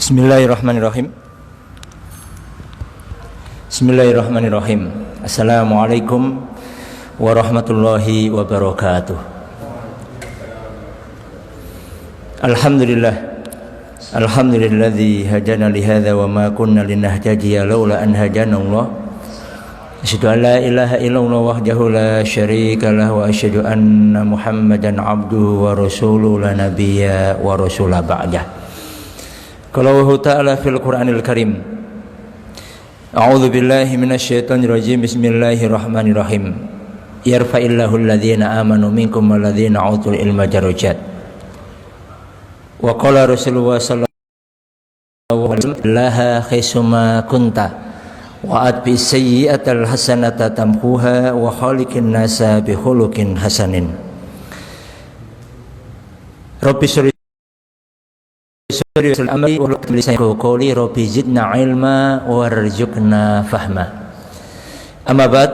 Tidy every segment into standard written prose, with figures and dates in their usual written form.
Bismillahirrahmanirrahim. Bismillahirrahmanirrahim. Assalamualaikum warahmatullahi wabarakatuh. Alhamdulillah. Alhamdulilladzi hadana li hadza wa ma kunna linahtadiya laula an hadana Allah. Asyhadu an la ilaha illallah wahdahu la syarika lahu wa asyhadu anna Muhammadan abduhu wa rasuluhu la nabiyya wa rasula ba'dah. Qala Allah ta'ala fil Qur'anil Karim. A'udzu billahi minasyaitonir rajim. Bismillahirrahmanirrahim. Yarfa'illahu alladhina amanu minkum walladhina utul ilma darajat. Wa qala Rasulullah sallallahu alaihi wasallam laha khaisuma kunta wa atbi sayyi'atal hasanata tamhuha wa khaliqin nasa bi khuluqin hasanin. Rabbi amri wa lisanku qawli rabbi zidna ilma warzuqna fahma. Amma ba'd.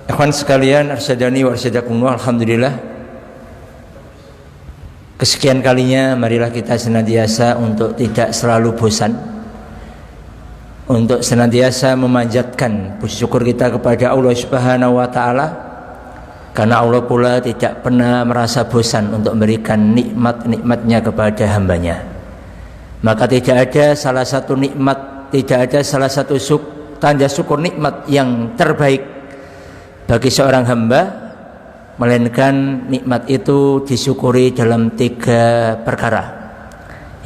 Ikhwan sekalian, arsyadani wa arsyadakumullah, alhamdulillah. Kesekian kalinya marilah kita senantiasa untuk tidak selalu bosan, untuk senantiasa memanjatkan puji syukur kita kepada Allah Subhanahu wa taala. Karena Allah pula tidak pernah merasa bosan untuk memberikan nikmat-nikmatnya kepada hambanya. Maka tidak ada salah satu nikmat, tidak ada salah satu tanda syukur nikmat yang terbaik bagi seorang hamba, melainkan nikmat itu disyukuri dalam 3 perkara.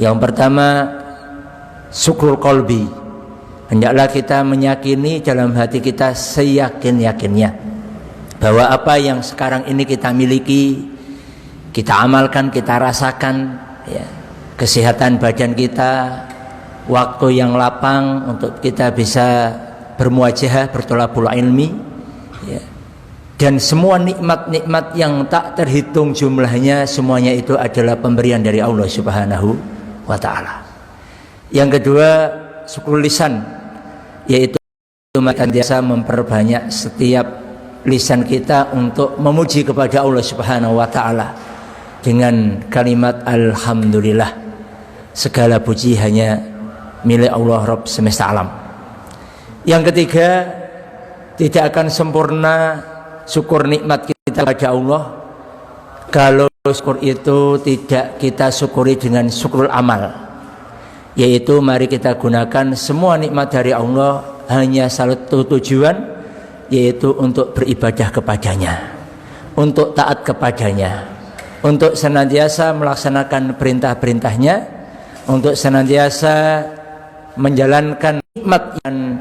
Yang pertama, syukur qalbi. Hendaklah kita meyakini dalam hati kita seyakin-yakinnya bahwa apa yang sekarang ini kita miliki, kita amalkan, kita rasakan, ya, kesehatan badan kita, waktu yang lapang untuk kita bisa bermuajahah, bertolabul ilmi, ya, dan semua nikmat-nikmat yang tak terhitung jumlahnya, semuanya itu adalah pemberian dari Allah Subhanahu wa ta'ala. Yang kedua, syukur lisan, yaitu senantiasa memperbanyak setiap lisan kita untuk memuji kepada Allah Subhanahu wa taala dengan kalimat alhamdulillah. Segala puji hanya milik Allah Rabb semesta alam. Yang ketiga, tidak akan sempurna syukur nikmat kita kepada Allah kalau syukur itu tidak kita syukuri dengan syukur amal, yaitu mari kita gunakan semua nikmat dari Allah hanya satu tujuan, yaitu untuk beribadah kepadanya, untuk taat kepadanya, untuk senantiasa melaksanakan perintah-perintahnya, untuk senantiasa menjalankan nikmat yang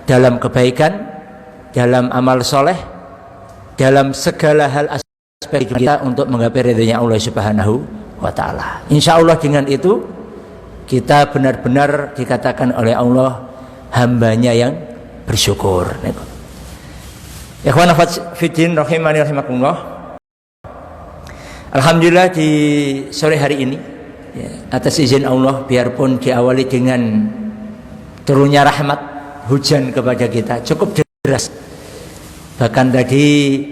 dalam kebaikan, dalam amal soleh, dalam segala hal aspek kita untuk menggapai ridhonya Allah Subhanahu wa ta'ala. Insya Allah dengan itu kita benar-benar dikatakan oleh Allah hambanya yang bersyukur. Ikhwan fiddin rahimani rahimakumullah. Alhamdulillah di sore hari ini, ya, atas izin Allah, biarpun diawali dengan turunnya rahmat hujan kepada kita cukup deras, bahkan tadi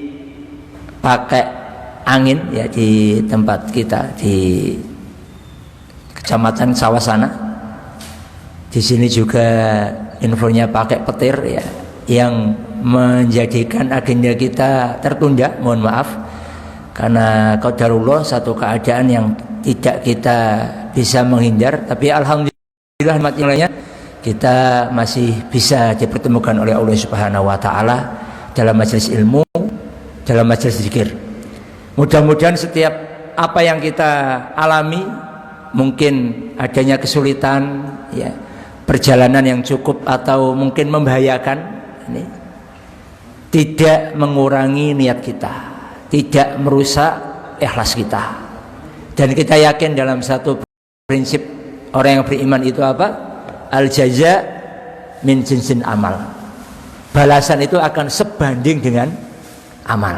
pakai angin, ya, di tempat kita di Kecamatan Sawasana. Di sini juga infonya pakai petir, ya, yang menjadikan agenda kita tertunda, mohon maaf, karena qadarullah, satu keadaan yang tidak kita bisa menghindar. Tapi alhamdulillah nikmat yang lainnya kita masih bisa dipertemukan oleh Allah Subhanahu wa ta'ala dalam majelis ilmu, dalam majelis zikir. Mudah-mudahan setiap apa yang kita alami, mungkin adanya kesulitan, ya, perjalanan yang cukup atau mungkin membahayakan, ini tidak mengurangi niat kita, tidak merusak ikhlas kita. Dan kita yakin dalam satu prinsip orang yang beriman itu apa? Al-jaza min jinsin amal. Balasan itu akan sebanding dengan amal.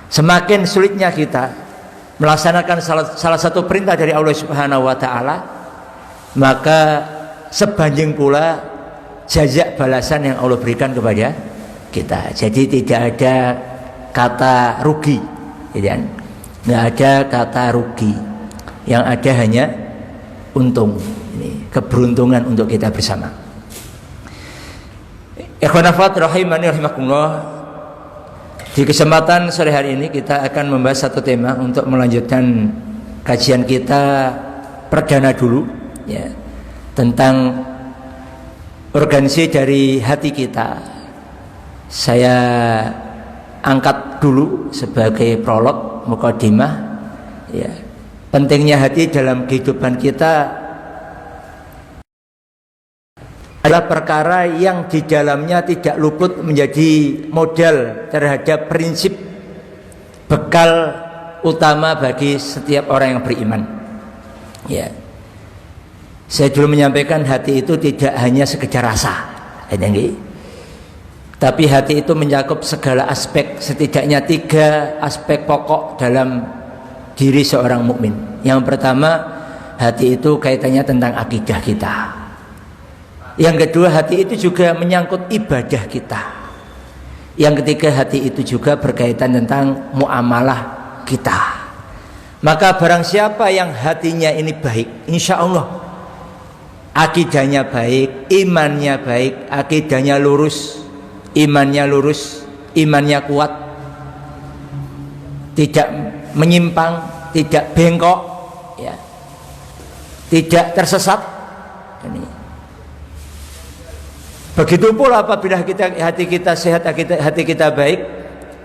Semakin sulitnya kita melaksanakan salah satu perintah dari Allah Subhanahu wa ta'ala, maka sebanding pula jazak balasan yang Allah berikan kepada kita. Jadi tidak ada kata rugi, tidak ada kata rugi, yang ada hanya untung. Ini keberuntungan untuk kita bersama. Ikhwan akhwat rahimani rahimakumullah. Di kesempatan sore hari ini kita akan membahas satu tema untuk melanjutkan kajian kita perdana dulu, ya, tentang organisasi dari hati kita. Saya angkat dulu sebagai prolog, mukadimah, ya, pentingnya hati dalam kehidupan kita adalah perkara yang di dalamnya tidak luput menjadi modal terhadap prinsip bekal utama bagi setiap orang yang beriman. Ya, saya dulu menyampaikan hati itu tidak hanya sekedar rasa, tapi hati itu mencakup segala aspek, setidaknya 3 aspek pokok dalam diri seorang mukmin. Yang pertama, hati itu kaitannya tentang akidah kita. Yang kedua, hati itu juga menyangkut ibadah kita. Yang ketiga, hati itu juga berkaitan tentang muamalah kita. Maka barang siapa yang hatinya ini baik, insya Allah akidahnya baik, imannya baik, akidahnya lurus, imannya kuat, tidak menyimpang, tidak bengkok, ya, tidak tersesat. Ini. Begitu pula apabila hati kita sehat, hati kita baik,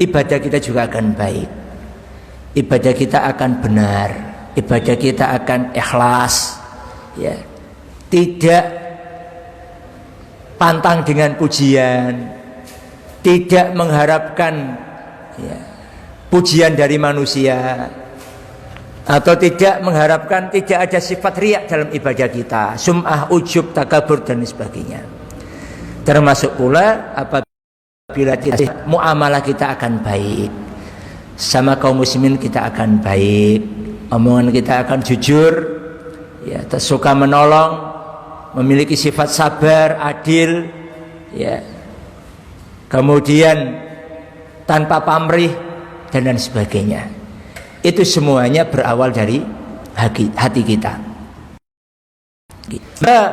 ibadah kita juga akan baik, ibadah kita akan benar, ibadah kita akan ikhlas, ya, tidak pantang dengan pujian, tidak mengharapkan, ya, pujian dari manusia, atau tidak mengharapkan, tidak ada sifat riak dalam ibadah kita, sum'ah, ujub, takabur dan sebagainya. Termasuk pula apabila kita, muamalah kita akan baik, sama kaum muslimin kita akan baik, omongan kita akan jujur, ya, suka menolong, memiliki sifat sabar, adil, ya, kemudian tanpa pamrih dan lain sebagainya. Itu semuanya berawal dari hati kita. Nah,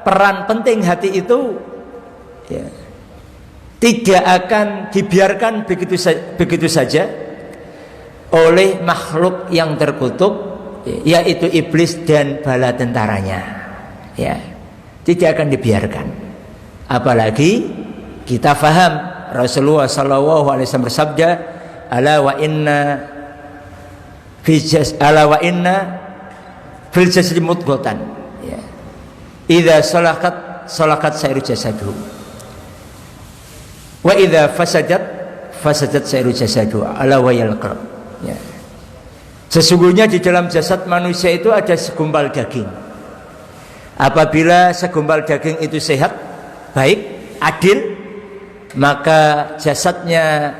peran penting hati itu, ya, tidak akan dibiarkan begitu saja oleh makhluk yang terkutuk, yaitu iblis dan bala tentaranya, ya, tidak akan dibiarkan. Apalagi kita faham Rasulullah SAW bersabda, ala wa inna fil jasadi mudghatan, ya, idza salakat sairu jasadu wa idza fasadat sairu jasadu, ala wa yalqab, ya. Sesungguhnya di dalam jasad manusia itu ada segumpal daging. Apabila segumpal daging itu sehat, baik, adil, maka jasadnya,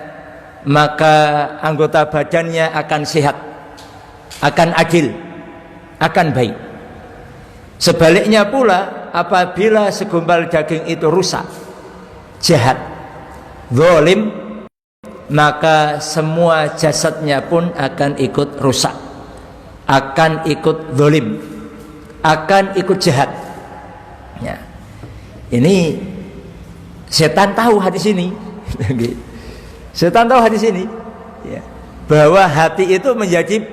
maka anggota badannya akan sehat, akan adil, akan baik. Sebaliknya pula, apabila segumpal daging itu rusak, jahat, zalim, maka semua jasadnya pun akan ikut rusak, akan ikut zalim, akan ikut jahat, ya. Ini setan tahu hadis ini. Setan tahu hadis ini, ya, bahwa hati itu menjadi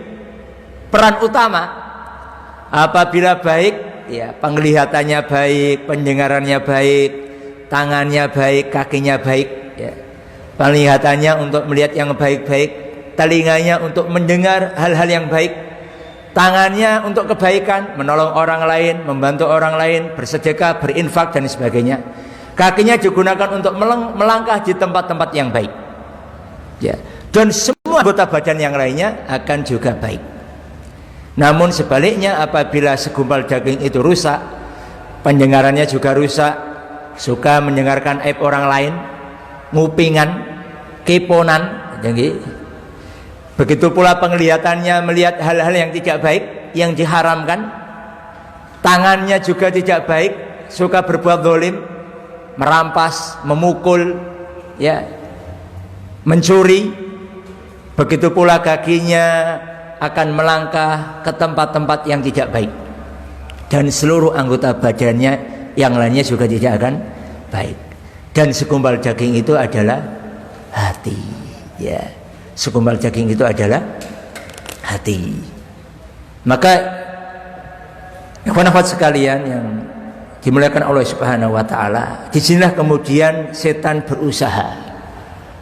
peran utama. Apabila baik, ya, penglihatannya baik, pendengarannya baik, tangannya baik, kakinya baik, ya, penglihatannya untuk melihat yang baik-baik, telinganya untuk mendengar hal-hal yang baik, tangannya untuk kebaikan, menolong orang lain, membantu orang lain, bersedekah, berinfak dan sebagainya. Kakinya digunakan untuk melangkah di tempat-tempat yang baik, ya, dan semua anggota badan yang lainnya akan juga baik. Namun sebaliknya, apabila segumpal daging itu rusak, pendengarannya juga rusak, suka mendengarkan aib orang lain, ngupingan, keponan, begitu pula penglihatannya melihat hal-hal yang tidak baik, yang diharamkan, tangannya juga tidak baik, suka berbuat zalim, merampas, memukul, ya, mencuri. Begitu pula kakinya akan melangkah ke tempat-tempat yang tidak baik. dan seluruh anggota badannya yang lainnya juga tidak akan baik. Dan segumpal daging itu adalah hati, ya. Segumpal daging itu adalah hati. Maka ikhwan-akhwat sekalian yang dimuliakan Allah Subhanahu wa taala, disinilah kemudian setan berusaha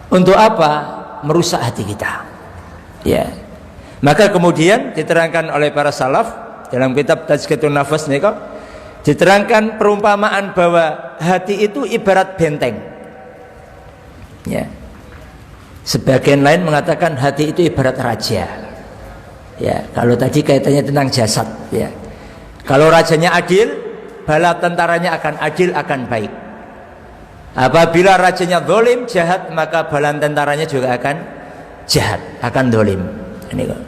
untuk apa? Merusak hati kita. Ya. Maka kemudian diterangkan oleh para salaf dalam kitab Tazkiyatun Nafas nika, diterangkan perumpamaan bahwa hati itu ibarat benteng. Ya. Sebagian lain mengatakan hati itu ibarat raja. Ya, kalau tadi kaitannya tentang jasad, ya. Kalau rajanya adil, bala tentaranya akan adil, akan baik. Apabila rajanya zalim, jahat, maka bala tentaranya juga akan jahat, akan zalim. Ini kok.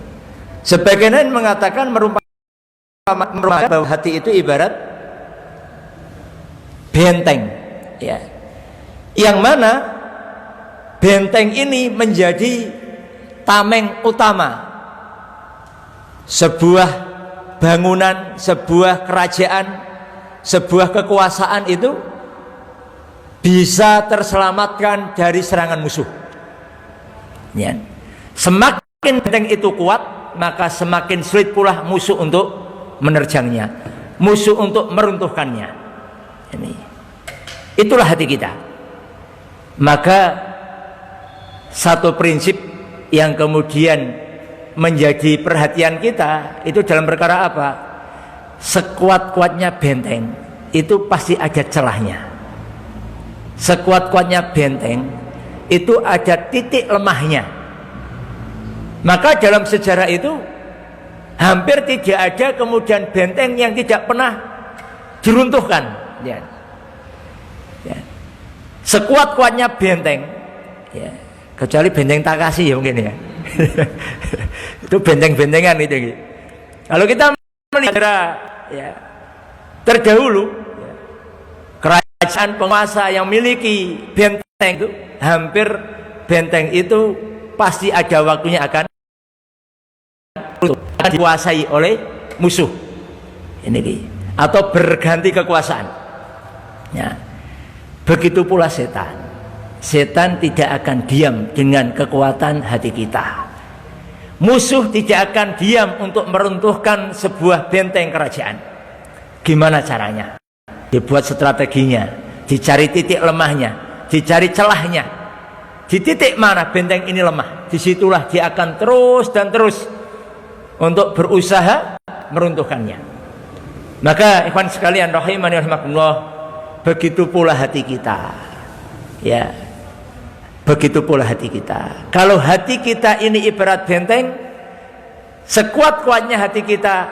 Sebagian lain mengatakan merupakan bahwa hati itu ibarat benteng, ya. Yang mana benteng ini menjadi tameng utama sebuah bangunan, sebuah kerajaan, sebuah kekuasaan itu bisa terselamatkan dari serangan musuh. Ya. Semakin benteng itu kuat, maka semakin sulit pula musuh untuk menerjangnya, musuh untuk meruntuhkannya. Ini. Itulah hati kita. Maka satu prinsip yang kemudian menjadi perhatian kita itu dalam perkara apa? Sekuat-kuatnya benteng itu pasti ada celahnya. Sekuat-kuatnya benteng itu ada titik lemahnya. Maka dalam sejarah itu hampir tidak ada kemudian benteng yang tidak pernah diruntuhkan, ya. Ya. Sekuat-kuatnya benteng, ya. Kecuali benteng Takasi ya mungkin ya. Itu benteng-bentengan itu. Kalau kita melihat ya, terdahulu ya, kerajaan penguasa yang memiliki benteng itu, hampir benteng itu pasti ada waktunya akan dikuasai oleh musuh. Ini atau berganti kekuasaan. Ya. Begitu pula setan. Setan tidak akan diam dengan kekuatan hati kita. Musuh tidak akan diam untuk meruntuhkan sebuah benteng kerajaan. Gimana caranya? Dibuat strateginya, dicari titik lemahnya, dicari celahnya. Di titik mana benteng ini lemah, disitulah dia akan terus dan terus untuk berusaha meruntuhkannya. Maka ikhwan sekalian rahimani rahimakumullah, begitu pula hati kita. Ya. Begitu pula hati kita. Kalau hati kita ini ibarat benteng, sekuat-kuatnya hati kita,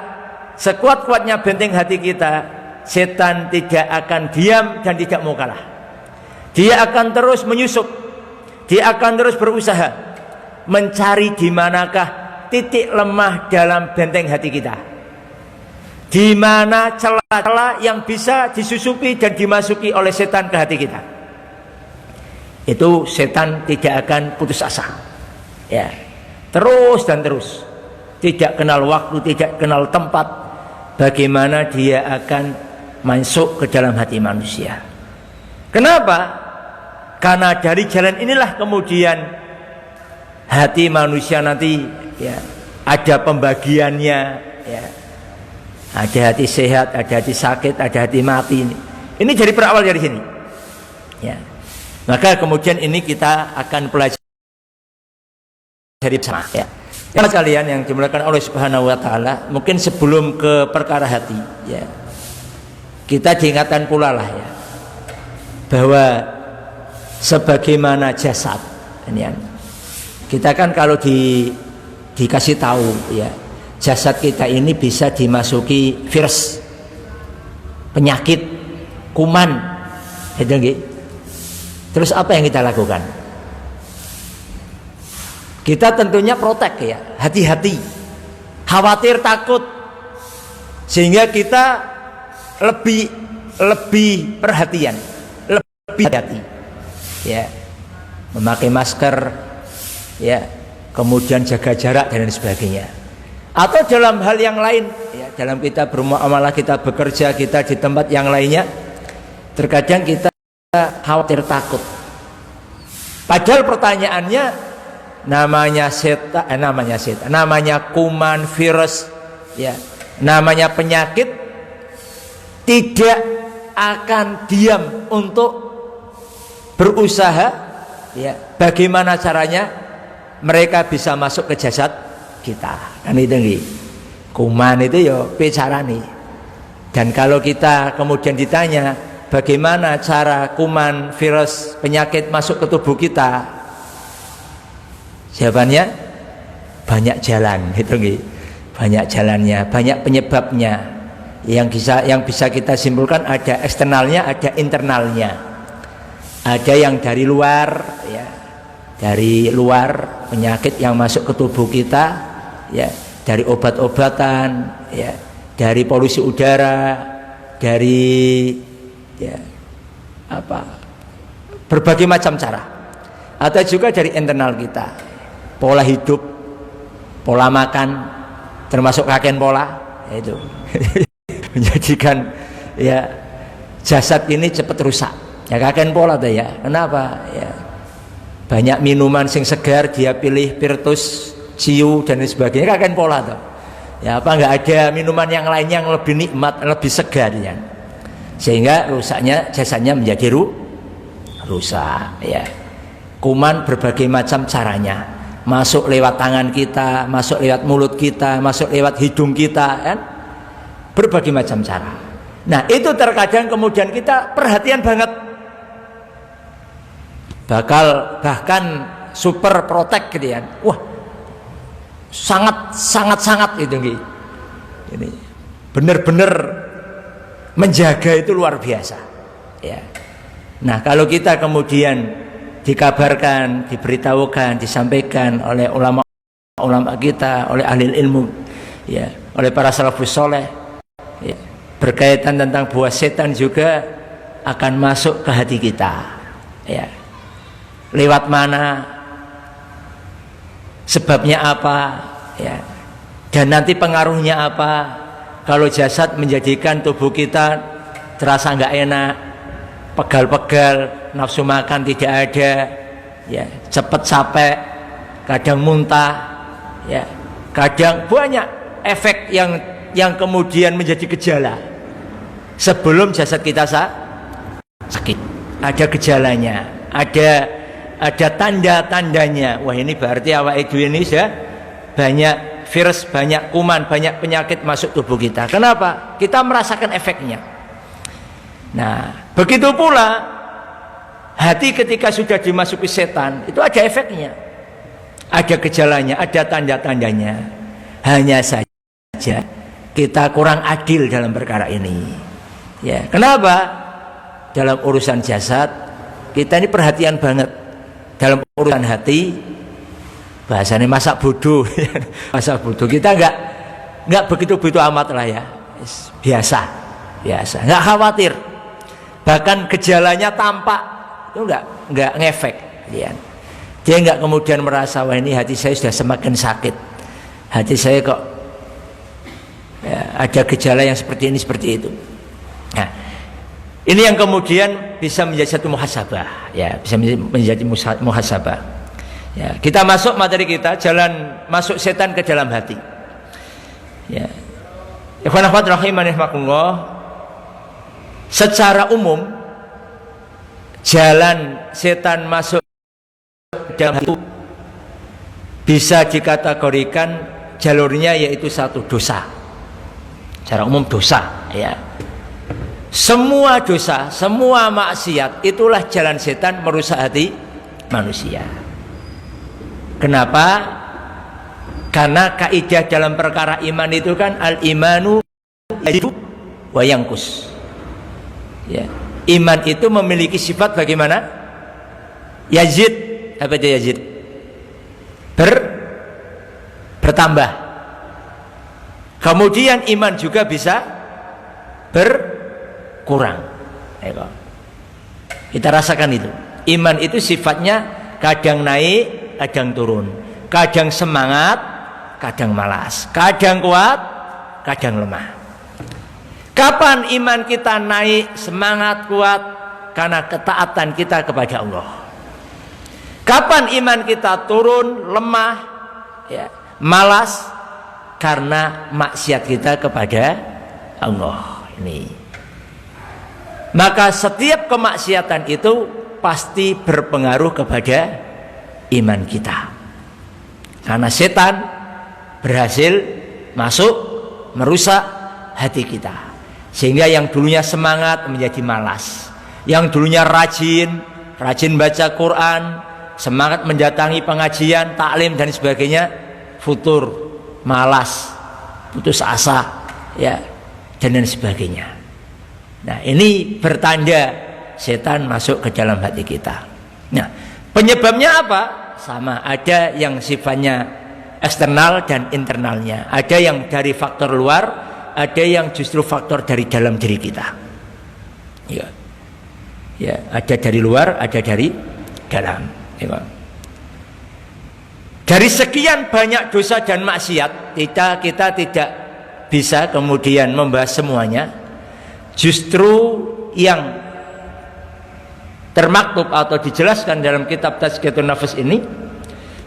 sekuat-kuatnya benteng hati kita, setan tidak akan diam dan tidak mau kalah. Dia akan terus menyusup, dia akan terus berusaha mencari di manakah titik lemah dalam benteng hati kita, di mana celah-celah yang bisa disusupi dan dimasuki oleh setan ke hati kita. Itu setan tidak akan putus asa, ya, terus dan terus, tidak kenal waktu, tidak kenal tempat, bagaimana dia akan masuk ke dalam hati manusia. Kenapa? Karena dari jalan inilah kemudian hati manusia nanti, ya, ada pembagiannya, ya, ada hati sehat, ada hati sakit, ada hati mati. Ini jadi berawal dari sini, ya. Maka kemudian ini kita akan pelajari bersama, ya. Teman sekalian yang dimuliakan oleh Subhanahu wa taala, mungkin sebelum ke perkara hati, ya, kita diingatkan pula lah, ya, bahwa sebagaimana jasad ini, ya, kita kan kalau dikasih tahu, ya, jasad kita ini bisa dimasuki virus, penyakit, kuman, itu nggih. Terus apa yang kita lakukan? Kita tentunya protek, ya, hati-hati, khawatir, takut, sehingga kita lebih perhatian, lebih hati, ya, memakai masker, ya, kemudian jaga jarak dan lain sebagainya. Atau dalam hal yang lain, ya, dalam kita bermuamalah, kita bekerja, kita di tempat yang lainnya, terkadang kita khawatir, takut. Padahal pertanyaannya, namanya kuman, virus, ya, namanya penyakit, tidak akan diam untuk berusaha, ya, bagaimana caranya mereka bisa masuk ke jasad kita. Kan itu nggih. Kuman itu ya bicara nih. Dan kalau kita kemudian ditanya bagaimana cara kuman, virus, penyakit masuk ke tubuh kita, jawabannya banyak jalan, itu nggih. Banyak jalannya, banyak penyebabnya. Yang bisa kita simpulkan ada eksternalnya, ada internalnya. Ada yang dari luar, ya, dari luar penyakit yang masuk ke tubuh kita, ya, dari obat-obatan, ya, dari polusi udara, dari, ya, berbagai macam cara. Atau juga dari internal kita, pola hidup, pola makan, termasuk kakek pola, itu menjadikan, ya, jasad ini cepat rusak. Ya kakek pola tuh, ya. Kenapa? Ya, banyak minuman sing segar dia pilih Virtus, Ciu dan sebagainya, kakek pola tuh. Ya, apa nggak ada minuman yang lainnya yang lebih nikmat, lebih segar, ya. Sehingga rusaknya jasadnya menjadi rusak, ya. Kuman berbagai macam caranya, masuk lewat tangan kita, masuk lewat mulut kita, masuk lewat hidung kita, kan, berbagai macam cara. Nah itu terkadang kemudian kita perhatian banget, bahkan super protect gitu, ya. Wah, sangat itu nih. Ini benar-benar menjaga itu luar biasa, ya. Nah kalau kita kemudian dikabarkan, diberitahukan, disampaikan oleh ulama kita, oleh ahli ilmu, ya, oleh para salafus soleh, ya, berkaitan tentang bahwa setan juga akan masuk ke hati kita, ya. Lewat mana, sebabnya apa, ya, dan nanti pengaruhnya apa. Kalau jasad menjadikan tubuh kita terasa nggak enak, pegal-pegal, nafsu makan tidak ada, ya, cepat capek, kadang muntah, ya, kadang banyak efek yang kemudian menjadi gejala sebelum jasad kita sakit. Ada gejalanya, ada tanda-tandanya. Wah, ini berarti awak ini sudah banyak virus, banyak kuman, banyak penyakit masuk tubuh kita. Kenapa? Kita merasakan efeknya. Nah, begitu pula hati ketika sudah dimasuki setan, itu ada efeknya, ada gejalanya, ada tanda-tandanya. Hanya saja kita kurang adil dalam perkara ini, ya. Kenapa? Dalam urusan jasad kita ini perhatian banget. Dalam urusan hati, bahasanya masak bodoh. Masak bodoh, kita nggak begitu amat lah, ya. Biasa, nggak khawatir. Bahkan gejalanya tampak, itu nggak ngefek, ya. Dia nggak kemudian merasa, wah ini hati saya sudah semakin sakit, hati saya kok, ya, ada gejala yang seperti ini, seperti itu. Nah, ini yang kemudian bisa menjadi satu muhasabah, ya, bisa menjadi muhasabah. Ya, kita masuk materi kita, jalan masuk setan ke dalam hati. Ya, ikhwan akhwat rahimanillah. Secara umum jalan setan masuk dalam hati bisa dikategorikan jalurnya yaitu satu, dosa. Secara umum dosa, ya. Semua dosa, semua maksiat itulah jalan setan merusak hati manusia. Kenapa? Karena kaidah dalam perkara iman itu kan al-imanu yajibu wa yanqus. Ya, iman itu memiliki sifat bagaimana? Yazid, apa itu yazid? Bertambah. Kemudian iman juga bisa berkurang. Kita rasakan itu. Iman itu sifatnya kadang naik, kadang turun, kadang semangat, kadang malas, kadang kuat, kadang lemah. Kapan iman kita naik, semangat kuat? Karena ketaatan kita kepada Allah. Kapan iman kita turun, lemah, ya, malas? Karena maksiat kita kepada Allah. Ini. Maka setiap kemaksiatan itu pasti berpengaruh kepada iman kita. Karena setan berhasil masuk merusak hati kita, sehingga yang dulunya semangat menjadi malas, yang dulunya rajin baca Quran, semangat mendatangi pengajian, taklim dan sebagainya, futur, malas, putus asa, ya, dan lain sebagainya. Nah, ini bertanda setan masuk ke dalam hati kita. Nah, penyebabnya apa? Sama, ada yang sifatnya eksternal dan internalnya. Ada yang dari faktor luar, ada yang justru faktor dari dalam diri kita. Ya, ya, ada dari luar, ada dari dalam. Ya. Dari sekian banyak dosa dan maksiat, kita tidak bisa kemudian membahas semuanya. Justru yang termaktub atau dijelaskan dalam kitab Tazkiyatun Nafs ini,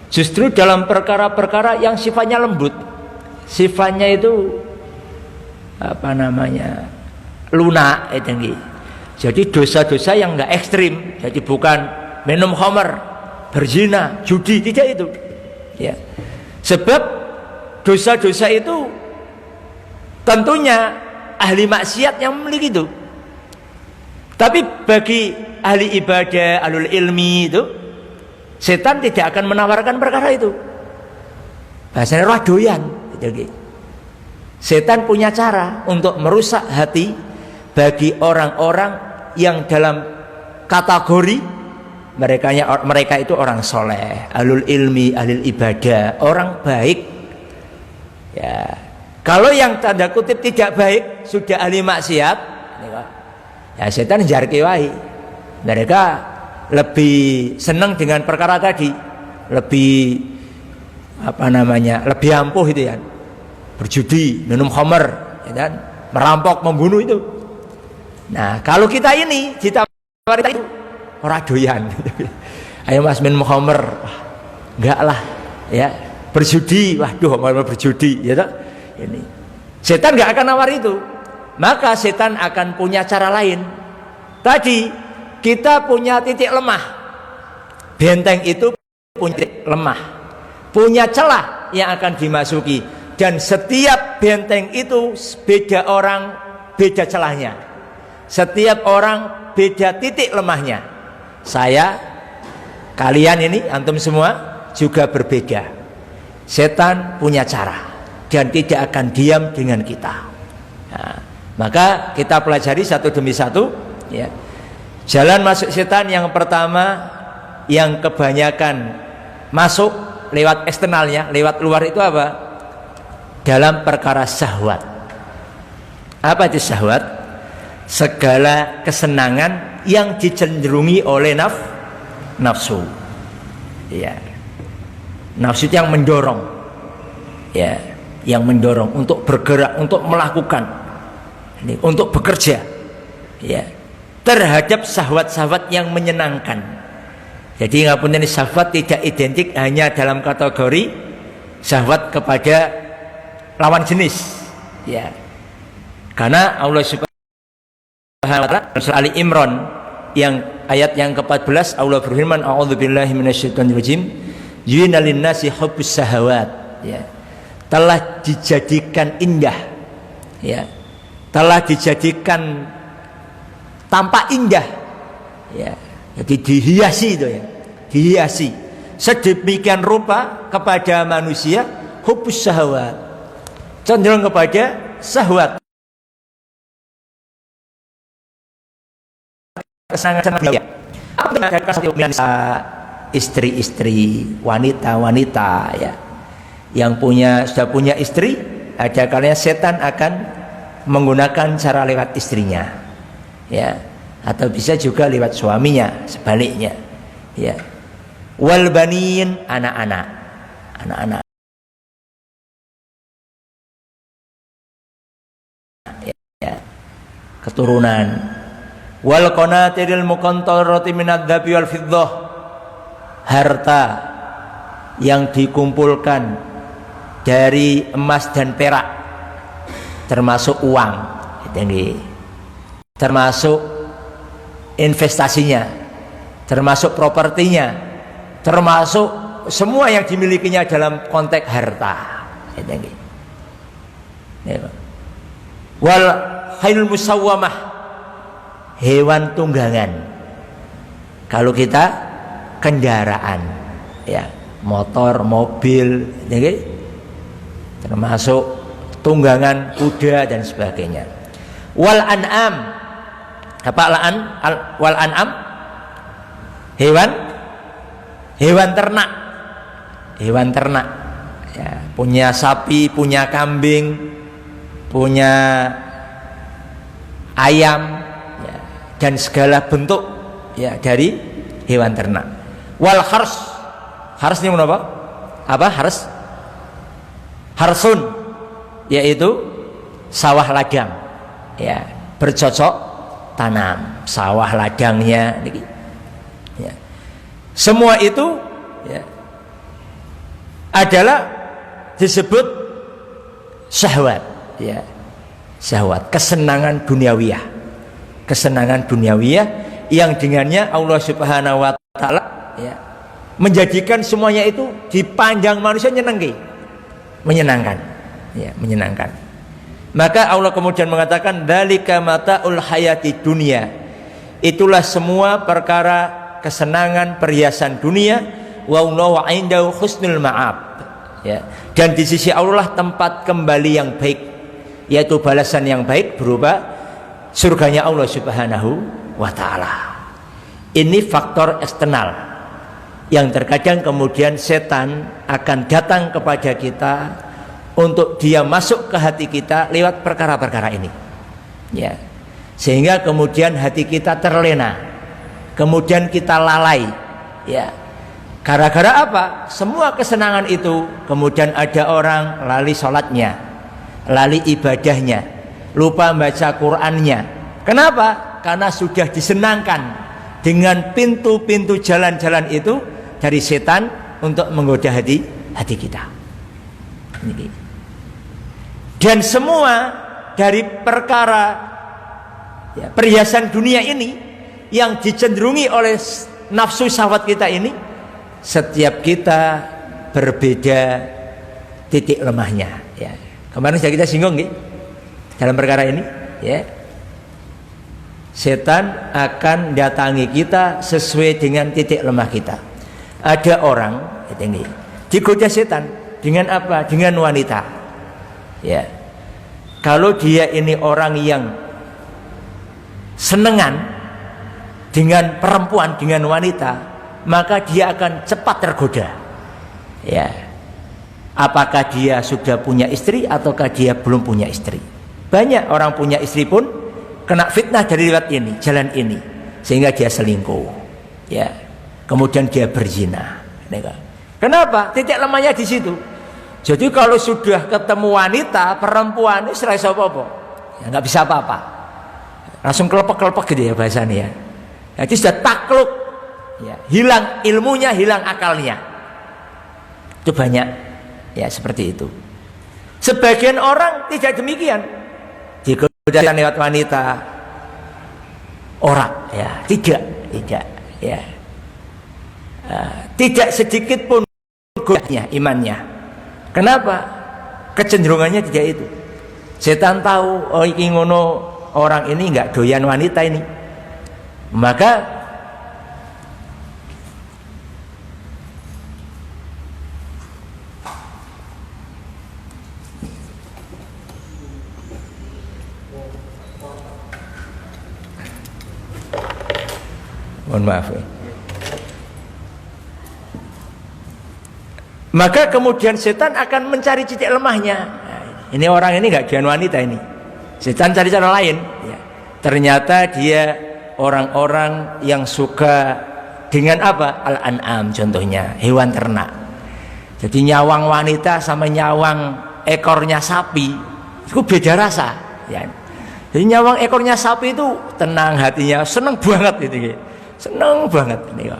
justru dalam perkara-perkara yang sifatnya lembut, sifatnya itu apa namanya, lunak, jadi dosa-dosa yang enggak ekstrim. Jadi bukan minum khamar, berzina, judi, tidak itu, ya. Sebab dosa-dosa itu tentunya ahli maksiat yang memiliki itu. Tapi bagi ahli ibadah, ahlul ilmi itu, setan tidak akan menawarkan perkara itu. Bahasanya roh doyan. Setan punya cara untuk merusak hati bagi orang-orang yang dalam kategori mereka itu orang soleh, ahlul ilmi, ahlul ibadah, orang baik. Ya, kalau yang tanda kutip tidak baik, sudah ahli maksiat, ya setan jarke wae. Mereka lebih senang dengan perkara tadi, lebih apa namanya, lebih ampuh itu ya, berjudi, minum khamar, ya kan? Merampok, membunuh itu. Nah, kalau kita ini ditawari itu ora doyan. Ayo Mas minum khamar, enggak lah, ya. Berjudi, waduh mau berjudi, ya toh? Ini setan enggak akan nawari itu. Maka setan akan punya cara lain. Tadi kita punya titik lemah. Benteng itu punya titik lemah, punya celah yang akan dimasuki, dan setiap benteng itu beda orang, beda celahnya. Setiap orang beda titik lemahnya. Saya, kalian ini, antum semua juga berbeda. Setan punya cara dan tidak akan diam dengan kita. Nah, maka kita pelajari satu demi satu, ya. Jalan masuk setan yang pertama, yang kebanyakan masuk lewat eksternalnya, lewat luar itu apa? Dalam perkara syahwat. Apa itu syahwat? Segala kesenangan yang dicenderungi oleh nafsu. Ya. Nafsu itu yang mendorong. Ya, yang mendorong untuk bergerak, untuk melakukan, untuk bekerja. Ya. Terhadap syahwat-syahwat yang menyenangkan. Jadi ngapunten, syahwat tidak identik hanya dalam kategori syahwat kepada lawan jenis, ya. Karena Allah Subhanahu wa taala surah Ali Imran yang ayat yang ke-14, Allah berfirman, a'udzubillahi minasyaitonirrajim, yuyina linnasi hubbus syahawat, ya. Telah dijadikan indah, ya. Telah dijadikan tampak indah, ya. Jadi dihiasi itu, ya, dihiasi sedemikian rupa kepada manusia, hubbus syahwat, cenderung kepada syahwat, kesenangan. Istri-istri, wanita-wanita, ya, yang sudah punya istri, ada kalanya setan akan menggunakan cara lewat istrinya, ya, atau bisa juga lewat suaminya, sebaliknya, ya. Wal banin, anak-anak keturunan. Wal qanatiril muqantarati minadz dzahabi wal fiddah, harta yang dikumpulkan dari emas dan perak, termasuk uang, termasuk investasinya, termasuk propertinya, termasuk semua yang dimilikinya dalam konteks harta. Wal khailul musawwamah, hewan tunggangan. Kalau kita kendaraan, ya, motor, mobil, termasuk tunggangan kuda dan sebagainya. Wal an'am, apa wal an'am? Hewan ternak, ya, punya sapi, punya kambing, punya ayam, ya, dan segala bentuk, ya, dari hewan ternak. Wal hars ini apa? Harsun, yaitu sawah ladang, ya, bercocok tanam, sawah ladangnya, ya. Semua itu, ya, adalah disebut syahwat, ya, syahwat, kesenangan duniawiyah yang dengannya Allah Subhanahu wa taala, ya, menjadikan semuanya itu dipandang manusia menyenangkan, ya, menyenangkan. Maka Allah kemudian mengatakan dzalika mataul hayati dunia, itulah semua perkara kesenangan perhiasan dunia, wa wallahu indahu husnul ma'ab, ya, dan di sisi Allah tempat kembali yang baik, yaitu balasan yang baik berupa surganya Allah Subhanahu wa taala. Ini faktor eksternal yang terkadang kemudian setan akan datang kepada kita untuk dia masuk ke hati kita lewat perkara-perkara ini, ya, sehingga kemudian hati kita terlena, kemudian kita lalai, ya, gara-gara apa? Semua kesenangan itu kemudian ada orang lali sholatnya, lali ibadahnya, lupa baca Qur'annya. Kenapa? Karena sudah disenangkan dengan pintu-pintu jalan-jalan itu dari setan untuk menggoda hati kita. Dan semua dari perkara, ya, perhiasan dunia ini yang dicenderungi oleh nafsu syahwat kita ini, setiap kita berbeda titik lemahnya, ya. Kemarin sudah kita singgung, ya, dalam perkara ini, ya. Setan akan datangi kita sesuai dengan titik lemah kita. Ada orang digoda setan dengan apa? Dengan wanita, ya. Kalau dia ini orang yang senengan dengan perempuan, dengan wanita, maka dia akan cepat tergoda, ya. Apakah dia sudah punya istri ataukah dia belum punya istri? Banyak orang punya istri pun kena fitnah dari lewat ini, jalan ini, sehingga dia selingkuh, ya. Kemudian dia berzina. Kenapa? Titik lemahnya di situ. Jadi kalau sudah ketemu wanita, perempuan, ini serai apa-apa, ya, nggak bisa apa-apa, langsung kelepek-kelepek gitu, ya, bahasanya, ya. Jadi sudah takluk, ya, hilang ilmunya, hilang akalnya. Itu banyak, ya, seperti itu. Sebagian orang tidak demikian, digoda lewat wanita, orang, ya, tidak, ya. Tidak sedikit pun godanya imannya. Kenapa? Kecenderungannya tidak itu. Setan tahu, oh, iki ngono, orang ini nggak doyan wanita ini, maka mohon maaf, ya. Maka kemudian setan akan mencari titik lemahnya. Nah, ini orang ini nggak doyan wanita ini. Setan cari cara lain, ya. Ternyata dia orang-orang yang suka dengan apa? Al-an'am, contohnya hewan ternak. Jadi nyawang wanita sama nyawang ekornya sapi itu beda rasa, ya. Jadi nyawang ekornya sapi itu tenang hatinya, seneng banget itu, seneng banget ini.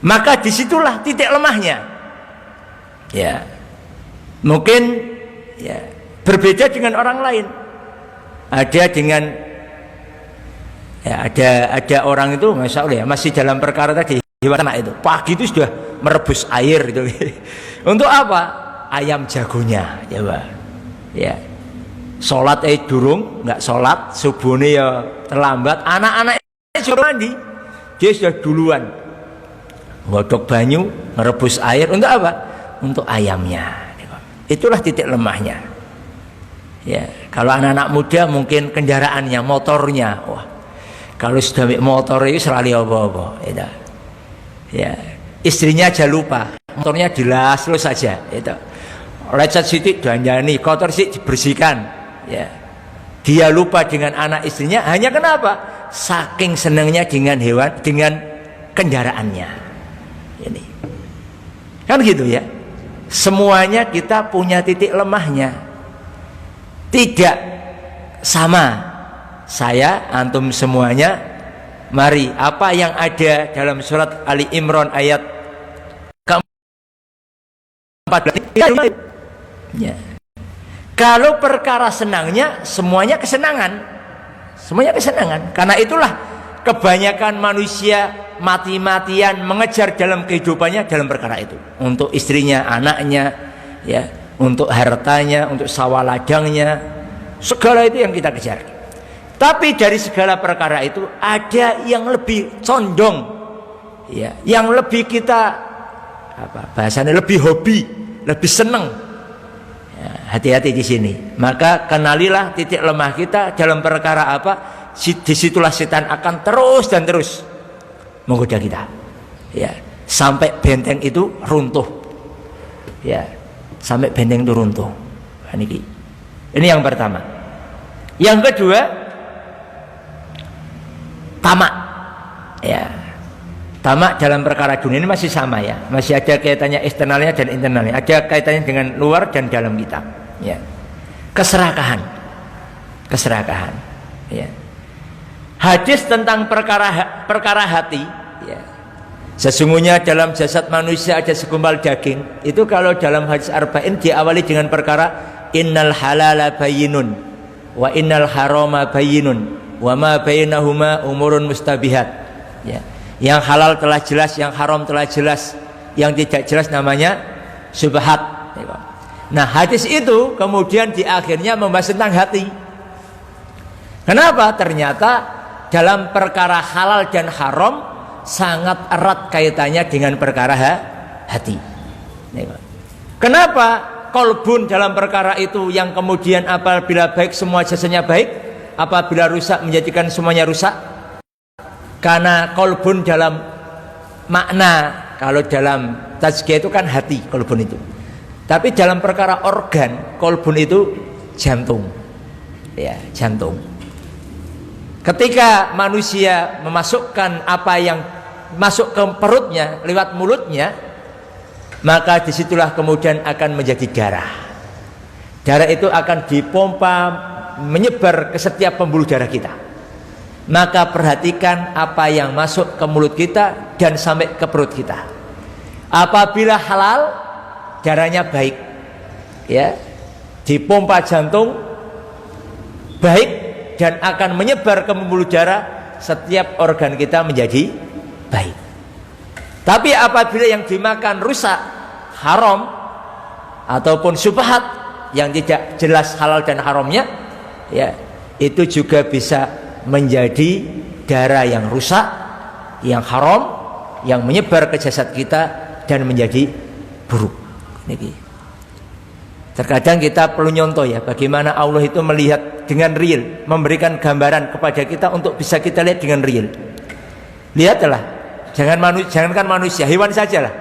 Maka disitulah titik lemahnya. Ya, mungkin ya berbeda dengan orang lain. Ada dengan ya ada orang itu, masya Allah ya, masih dalam perkara tadi hewan ternak itu. Pagi itu sudah merebus air itu. Untuk apa? Ayam jagonya, ya Pak. Ya. Sholat durung, nggak sholat, subuhnya ya terlambat, anak-anaknya suruh mandi, dia sudah duluan ngodok banyu, merebus air, untuk apa? Untuk ayamnya. Itulah titik lemahnya. Ya, kalau anak-anak muda mungkin kendaraannya, motornya, wah, kalau sudah motor itu selalu apa-apa, ya, istrinya aja lupa, motornya dilas terus saja, itu, lecet sidik danjani, kotor sih dibersihkan. Ya, dia lupa dengan anak istrinya hanya kenapa? Saking senangnya dengan hewan, dengan kendaraannya. Ini kan gitu ya. Semuanya kita punya titik lemahnya. Tidak sama. Saya, antum semuanya, mari apa yang ada dalam surat Ali Imran ayat ke-14. Ya. Kalau perkara senangnya, semuanya kesenangan. Semuanya kesenangan. Karena itulah kebanyakan manusia mati-matian mengejar dalam kehidupannya dalam perkara itu. Untuk istrinya, anaknya, ya, untuk hartanya, untuk sawah ladangnya, segala itu yang kita kejar. Tapi dari segala perkara itu ada yang lebih condong, ya, yang lebih kita bahasanya lebih hobi, lebih senang. Hati-hati di sini. Maka kenalilah titik lemah kita dalam perkara apa. Disitulah setan akan terus dan terus menggoda kita. Ya, sampai benteng itu runtuh. Ya, sampai benteng itu runtuh. Ini yang pertama. Yang kedua, tamak. Ya, tamak dalam perkara dunia ini masih sama ya. Masih ada kaitannya eksternalnya dan internalnya. Ada kaitannya dengan luar dan dalam kita. Ya, keserakahan, ya. Hadis tentang perkara hati, ya. Sesungguhnya dalam jasad manusia ada segumpal daging. Itu kalau dalam hadis arba'in diawali dengan perkara innal halala bayyinun wa innal harama bayyinun wa ma bainahuma umurun mustabihat. Ya. Yang halal telah jelas, yang haram telah jelas, yang tidak jelas namanya syubhat. Nah, hadis itu kemudian di akhirnya membahas tentang hati. Kenapa? Ternyata dalam perkara halal dan haram sangat erat kaitannya dengan perkara hati. Kenapa? Kolbun dalam perkara itu yang kemudian apabila baik semua jasanya baik, apabila rusak menjadikan semuanya rusak. Karena kolbun dalam makna, kalau dalam tazkiyah itu kan hati, kolbun itu. Tapi dalam perkara organ, kolbun itu jantung, ya, jantung. Ketika manusia memasukkan apa yang masuk ke perutnya lewat mulutnya, maka disitulah kemudian akan menjadi darah. Darah itu akan dipompa menyebar ke setiap pembuluh darah kita. Maka perhatikan apa yang masuk ke mulut kita dan sampai ke perut kita. Apabila halal, darahnya baik, ya, dipompa jantung baik dan akan menyebar ke pembuluh darah, setiap organ kita menjadi baik. Tapi apabila yang dimakan rusak, haram ataupun syubhat yang tidak jelas halal dan haramnya, ya, itu juga bisa menjadi darah yang rusak, yang haram, yang menyebar ke jasad kita dan menjadi buruk. Terkadang kita perlu nyontoh ya, bagaimana Allah itu melihat dengan real, memberikan gambaran kepada kita untuk bisa kita lihat dengan real. Lihatlah, jangankan manusia, hewan sajalah.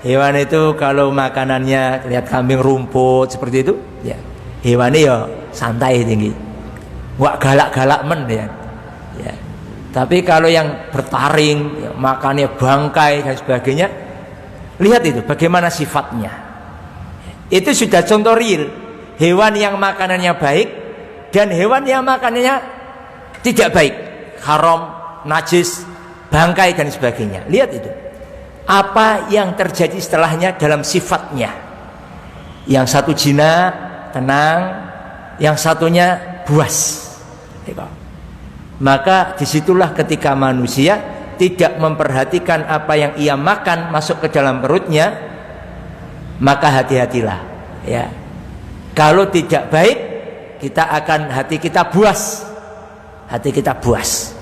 Hewan itu kalau makanannya lihat kambing rumput seperti itu, ya, hewannya ya santai tinggi, nggak galak-galak men ya. Ya. Tapi kalau yang bertaring, ya, makannya bangkai dan sebagainya, lihat itu bagaimana sifatnya. Itu sudah contoh real. Hewan yang makanannya baik, dan hewan yang makanannya tidak baik, haram, najis, bangkai dan sebagainya. Lihat itu, apa yang terjadi setelahnya dalam sifatnya. Yang satu jinak, tenang, yang satunya buas. Maka disitulah ketika manusia tidak memperhatikan apa yang ia makan masuk ke dalam perutnya, maka hati-hatilah ya. Kalau tidak baik, kita akan hati kita buas. Hati kita buas.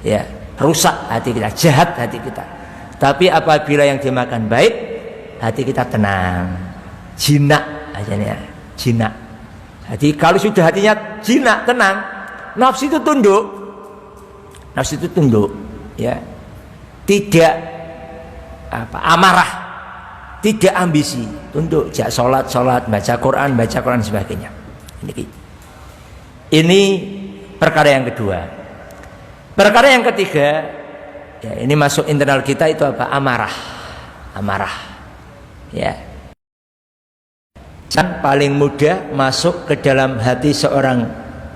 Ya, rusak hati kita, jahat hati kita. Tapi apabila yang dimakan baik, hati kita tenang. Jinak aja, jinak. Jadi kalau sudah hatinya jinak, tenang, nafsu itu tunduk. Nafsu itu tunduk, ya. Tidak amarah, tidak ambisi, tunduk, jak sholat, baca Quran sebagainya. Ini perkara yang kedua. Perkara yang ketiga, ya, ini masuk internal kita itu apa? Amarah, ya. Dan paling mudah masuk ke dalam hati seorang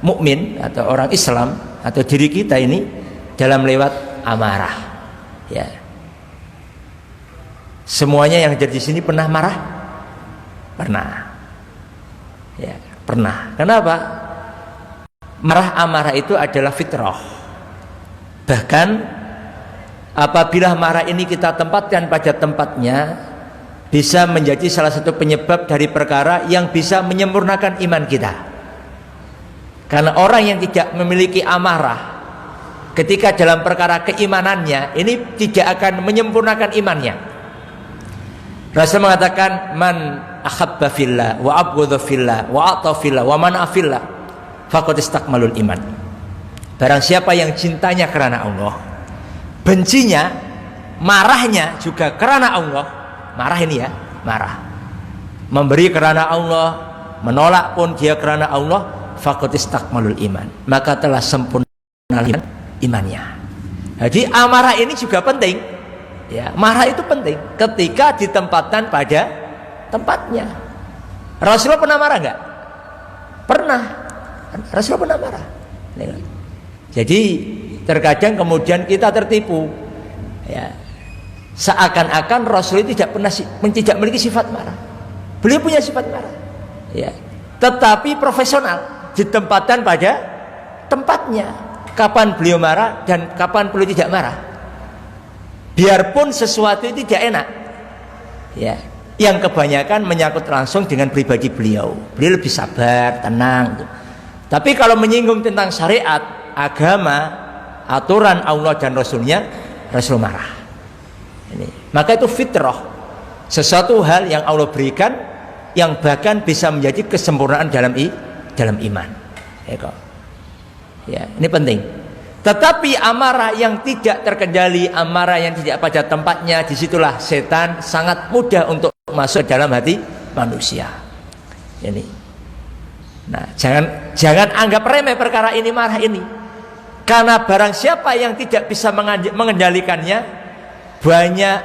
mukmin atau orang Islam atau diri kita ini dalam lewat amarah, ya. Semuanya yang jadi di sini pernah marah? Pernah. Ya, pernah. Kenapa? Amarah itu adalah fitrah. Bahkan apabila marah ini kita tempatkan pada tempatnya, bisa menjadi salah satu penyebab dari perkara yang bisa menyempurnakan iman kita. Karena orang yang tidak memiliki amarah ketika dalam perkara keimanannya, ini tidak akan menyempurnakan imannya. Rasul mengatakan, man ahabba fillah wa abghadha fillah wa ata fillah wa man afillah faqad istakmalul iman. Barang siapa yang cintanya karena Allah, bencinya, marahnya juga karena Allah. Marah ini ya, marah. Memberi karena Allah, menolak pun dia karena Allah, faqad istakmalul iman. Maka telah sempurna imannya. Jadi amarah ini juga penting, ya. Marah itu penting ketika ditempatkan pada tempatnya. Rasulullah pernah marah nggak? Pernah. Rasulullah pernah marah. Jadi terkadang kemudian kita tertipu, ya. Seakan-akan Rasulullah tidak memiliki sifat marah. Beliau punya sifat marah, ya. Tetapi profesional, ditempatkan pada tempatnya. Kapan beliau marah dan kapan beliau tidak marah. Biarpun sesuatu itu tidak enak, ya, yang kebanyakan menyangkut langsung dengan pribadi beliau. Beliau lebih sabar, tenang. Tapi kalau menyinggung tentang syariat, agama, aturan Allah dan Rasulnya, Rasul marah. Ini. Maka itu fitrah, sesuatu hal yang Allah berikan, yang bahkan bisa menjadi kesempurnaan dalam iman. Ya, ini penting. Tetapi amarah yang tidak terkendali, amarah yang tidak pada tempatnya, disitulah setan sangat mudah untuk masuk dalam hati manusia. Ini. Nah, jangan anggap remeh perkara ini, marah ini. Karena barang siapa yang tidak bisa mengendalikannya, banyak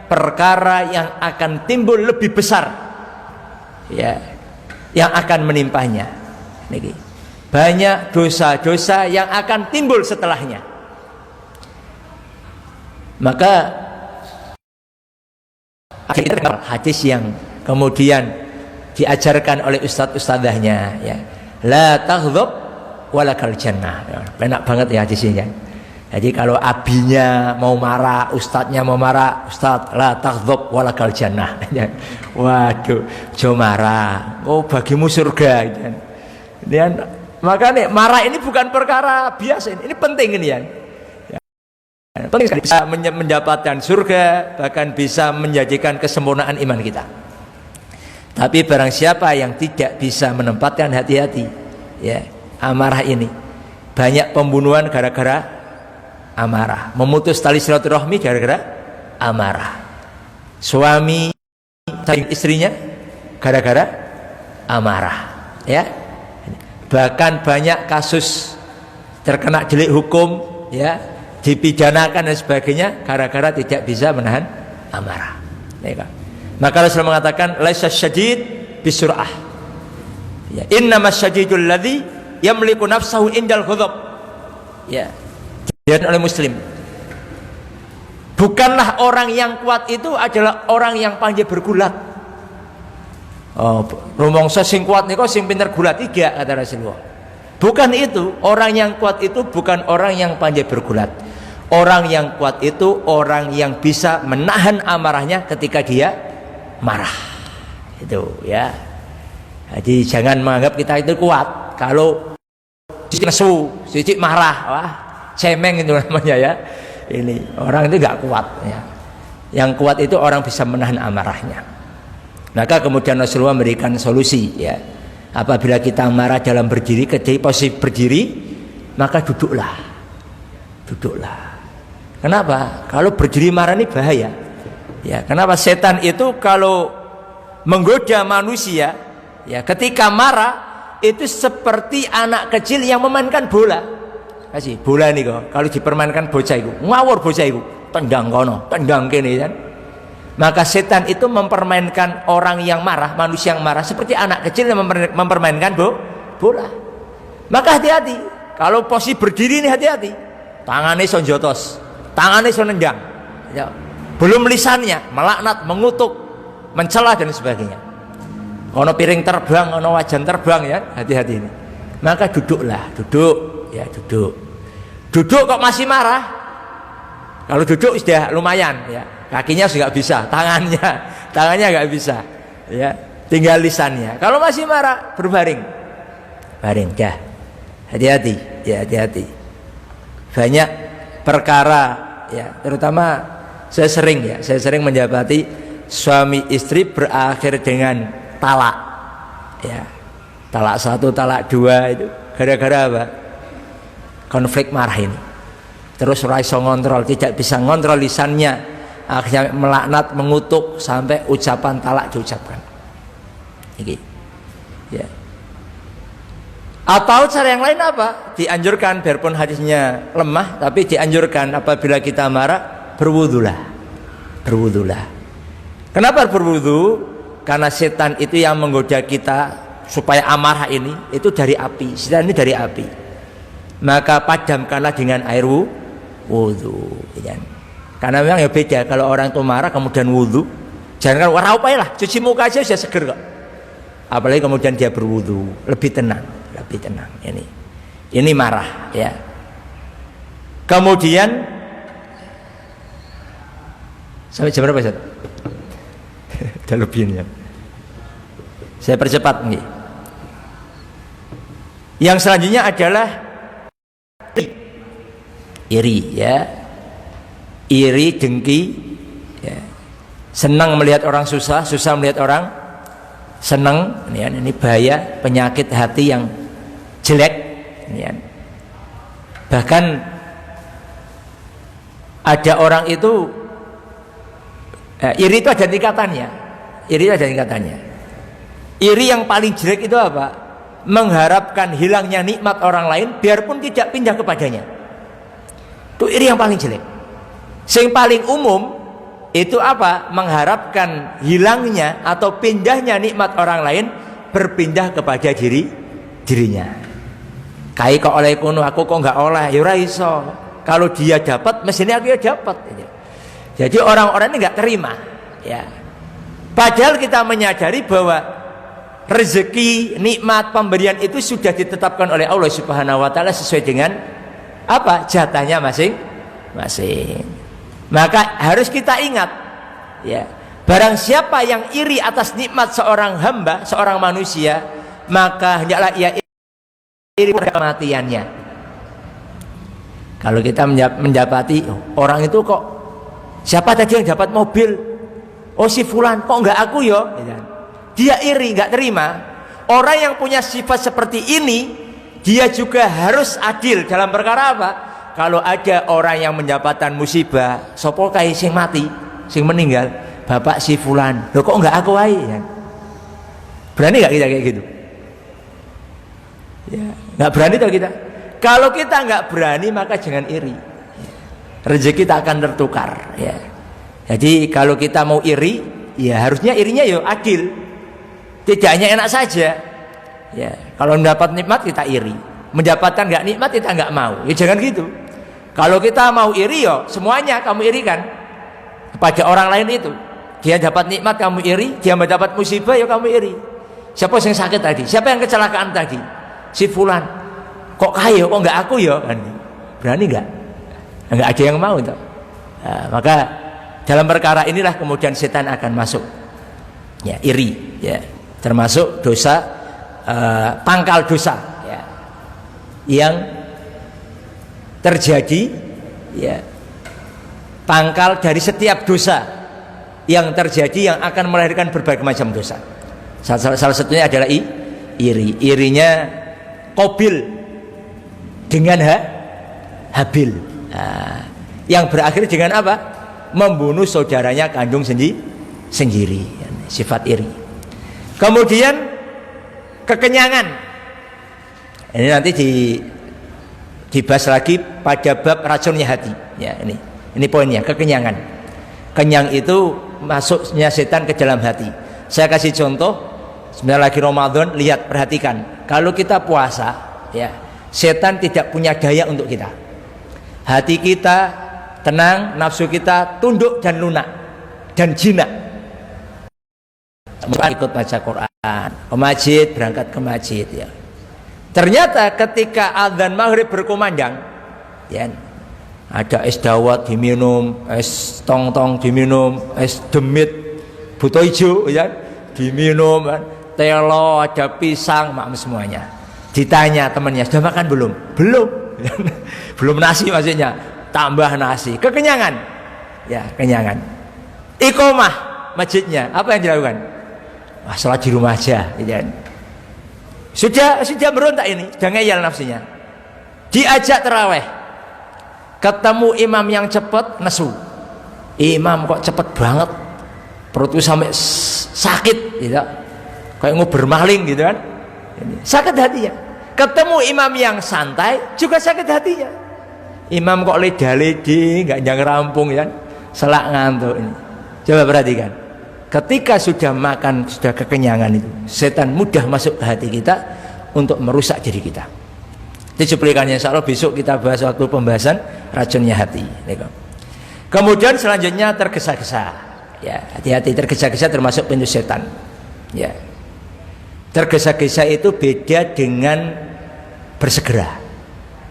perkara yang akan timbul lebih besar, ya, yang akan menimpanya. Ini. Banyak dosa-dosa yang akan timbul setelahnya. Maka hadis yang kemudian diajarkan oleh ustadz-ustadzahnya, ya, la taghdab walakal jannah. Enak banget ya hadisnya. Jadi kalau abinya mau marah, ustadznya mau marah, ustadz la taghdab walakal jannah. Waduh, jo marah, oh bagimu surga. Dan maka nih, marah ini bukan perkara biasa, ini penting ini ya. Penting sekali, bisa mendapatkan surga, bahkan bisa menjadikan kesempurnaan iman kita. Tapi barang siapa yang tidak bisa menempatkan hati-hati, ya, amarah ini, banyak pembunuhan gara-gara amarah, memutus tali silaturahmi gara-gara amarah, suami istrinya gara-gara amarah, ya. Bahkan banyak kasus terkena delik hukum, ya, dipidanakan dan sebagainya gara-gara tidak bisa menahan amarah. Ya, maka Rasulullah mengatakan laisa syadid bisur'ah, ya, innamas syadidul ladzi yamliku nafsahu indal ghadab. Ya. Diriwayatkan oleh Muslim. Bukanlah orang yang kuat itu adalah orang yang pandai bergulat. Oh, rumangsa sing kuat niku sing pinter gulat iki kata Rasulullah. Bukan itu, orang yang kuat itu bukan orang yang pandai bergulat. Orang yang kuat itu orang yang bisa menahan amarahnya ketika dia marah. Itu ya. Jadi jangan menganggap kita itu kuat. Kalau sisi nesu, sisi marah, wah, cemeng itu namanya ya. Ini orang itu nggak kuat ya. Yang kuat itu orang bisa menahan amarahnya. Maka kemudian Rasulullah memberikan solusi ya. Apabila kita marah dalam berdiri, ketika posisi berdiri, maka duduklah. Duduklah. Kenapa? Kalau berdiri marah ini bahaya. Ya, kenapa? Setan itu kalau menggoda manusia, ya, ketika marah itu seperti anak kecil yang memainkan bola. Kasih bola nih kok. Kalau dipermainkan bocah itu, ngawur bocah itu, tendang kono, tendang kene kan. Maka setan itu mempermainkan orang yang marah, manusia yang marah seperti anak kecil yang mempermainkan bola. Maka hati-hati. Kalau posisi berdiri ini hati-hati. Tangannya sonjotos, tangannya sonendang. Ya. Belum lisannya melaknat, mengutuk, mencela dan sebagainya. Ono piring terbang, ono wajan terbang ya, hati-hati ini. Maka duduklah, duduk, ya duduk. Duduk kok masih marah? Kalau duduk sudah lumayan ya. Kakinya sudah nggak bisa, tangannya nggak bisa, ya, tinggal lisannya. Kalau masih marah, berbaring, baring, dah, hati-hati, ya hati-hati. Banyak perkara, ya, terutama saya sering mendapati suami istri berakhir dengan talak, ya, talak 1, talak 2 itu gara-gara apa? Konflik marah ini. Terus raiso ngontrol, tidak bisa ngontrol lisannya. Akhirnya melaknat, mengutuk sampai ucapan talak diucapkan. Ini, ya. Atau cara yang lain apa? Dianjurkan, biarpun hadisnya lemah, tapi dianjurkan apabila kita marah, berwudulah. Berwudulah. Kenapa berwudu? Karena setan itu yang menggoda kita supaya amarah ini itu dari api. Setan ini dari api. Maka padamkanlah dengan air wudu. Ya. Karena memang ya beda kalau orang itu marah kemudian wudhu. Jangan kan warna apa ya lah, cuci muka aja sudah seger kok. Apalagi kemudian dia berwudhu, lebih tenang, lebih tenang. Ini marah ya. Kemudian sampai jam berapa Ustaz? Udah lebihnya. Saya percepat nih. Yang selanjutnya adalah iri ya. Iri, dengki, ya. Senang melihat orang susah, susah melihat orang senang. Ini bahaya, penyakit hati yang jelek. Bahkan ada orang itu iri itu ada tingkatannya. Iri itu ada tingkatannya. Iri yang paling jelek itu apa? Mengharapkan hilangnya nikmat orang lain biarpun tidak pindah kepadanya. Itu iri yang paling jelek. Yang paling umum itu apa? Mengharapkan hilangnya atau pindahnya nikmat orang lain berpindah kepada dirinya. Kai kok oleh kuno, aku kok nggak oleh, ya ora iso. Kalau dia dapat, mestinya aku ya dapat. Jadi orang-orang ini nggak terima. Ya. Padahal kita menyadari bahwa rezeki, nikmat, pemberian itu sudah ditetapkan oleh Allah Subhanahu Wa Taala sesuai dengan apa? Jatahnya masing-masing. Maka harus kita ingat, ya, barang siapa yang iri atas nikmat seorang hamba, seorang manusia, maka hendaklah ia iri pada kematiannya. Kalau kita mendapati orang itu kok, siapa tadi yang dapat mobil? Oh si fulan, kok enggak aku yo? Dia iri, enggak terima. Orang yang punya sifat seperti ini, dia juga harus adil dalam perkara apa? Kalau ada orang yang mendapatkan musibah, sopo kai sing mati, sing meninggal, bapak si fulan, loh kok enggak aku wae? Ya. Berani enggak kita kayak gitu? Ya, enggak berani tuh kita. Kalau kita enggak berani maka jangan iri. Rezeki kita akan tertukar. Ya. Jadi kalau kita mau iri, ya harusnya irinya ya adil. Tidak hanya enak saja. Ya, kalau mendapat nikmat kita iri, mendapatkan nggak nikmat kita nggak mau. Ya jangan gitu. Kalau kita mau iri, yo semuanya kamu irikan kepada orang lain itu. Dia dapat nikmat kamu iri, dia mendapat musibah ya kamu iri. Siapa yang sakit tadi? Siapa yang kecelakaan tadi? Si fulan. Kok kaya? Kok nggak aku ya? Berani nggak? Nggak ada yang mau toh. Nah, maka dalam perkara inilah kemudian setan akan masuk. Ya, iri. Ya, termasuk dosa. Pangkal dosa ya, yang terjadi ya, pangkal dari setiap dosa yang terjadi yang akan melahirkan berbagai macam dosa. Salah satunya adalah iri. Irinya Qabil dengan Habil, yang berakhir dengan apa? Membunuh saudaranya kandung sendiri. Sifat iri. Kemudian kekenyangan. Ini nanti dibahas lagi pada bab racunnya hati. Ya, ini poinnya, kekenyangan. Kenyang itu masuknya setan ke dalam hati. Saya kasih contoh, sebenarnya lagi Ramadan, lihat, perhatikan. Kalau kita puasa, ya, setan tidak punya daya untuk kita. Hati kita tenang, nafsu kita tunduk dan lunak dan jinak. Ikut baca Quran, ke masjid, berangkat ke masjid ya. Ternyata ketika adzan maghrib berkumandang, ya, ada es dawet diminum, es tong-tong diminum, es demit buto hijau ya diminum, telo, ada pisang, makan semuanya. Ditanya temannya, sudah makan belum? Belum. Belum nasi maksudnya, tambah nasi. Kekenyangan. Ya, kenyangan. Iqomah masjidnya, apa yang dilakukan? Wah, sholat di rumah aja, sudah berontak ini, sudah ngeyel nafsunya. Diajak terawih, ketemu imam yang cepat, nesu. Imam kok cepet banget, perutku sampai sakit, gitu. Kayak nguber maling, gitu kan? Sakit hatinya. Ketemu imam yang santai, juga sakit hatinya. Imam kok leda-ledi, nggak jangan rampung, kan? Selak ngantuk ini. Coba perhatikan. Ketika sudah makan, sudah kekenyangan itu, setan mudah masuk ke hati kita untuk merusak diri kita. Itu cuplikannya, insya Allah besok kita bahas waktu pembahasan racunnya hati. Kemudian selanjutnya tergesa-gesa. Ya, hati-hati, tergesa-gesa termasuk pintu setan. Ya, tergesa-gesa itu beda dengan bersegera.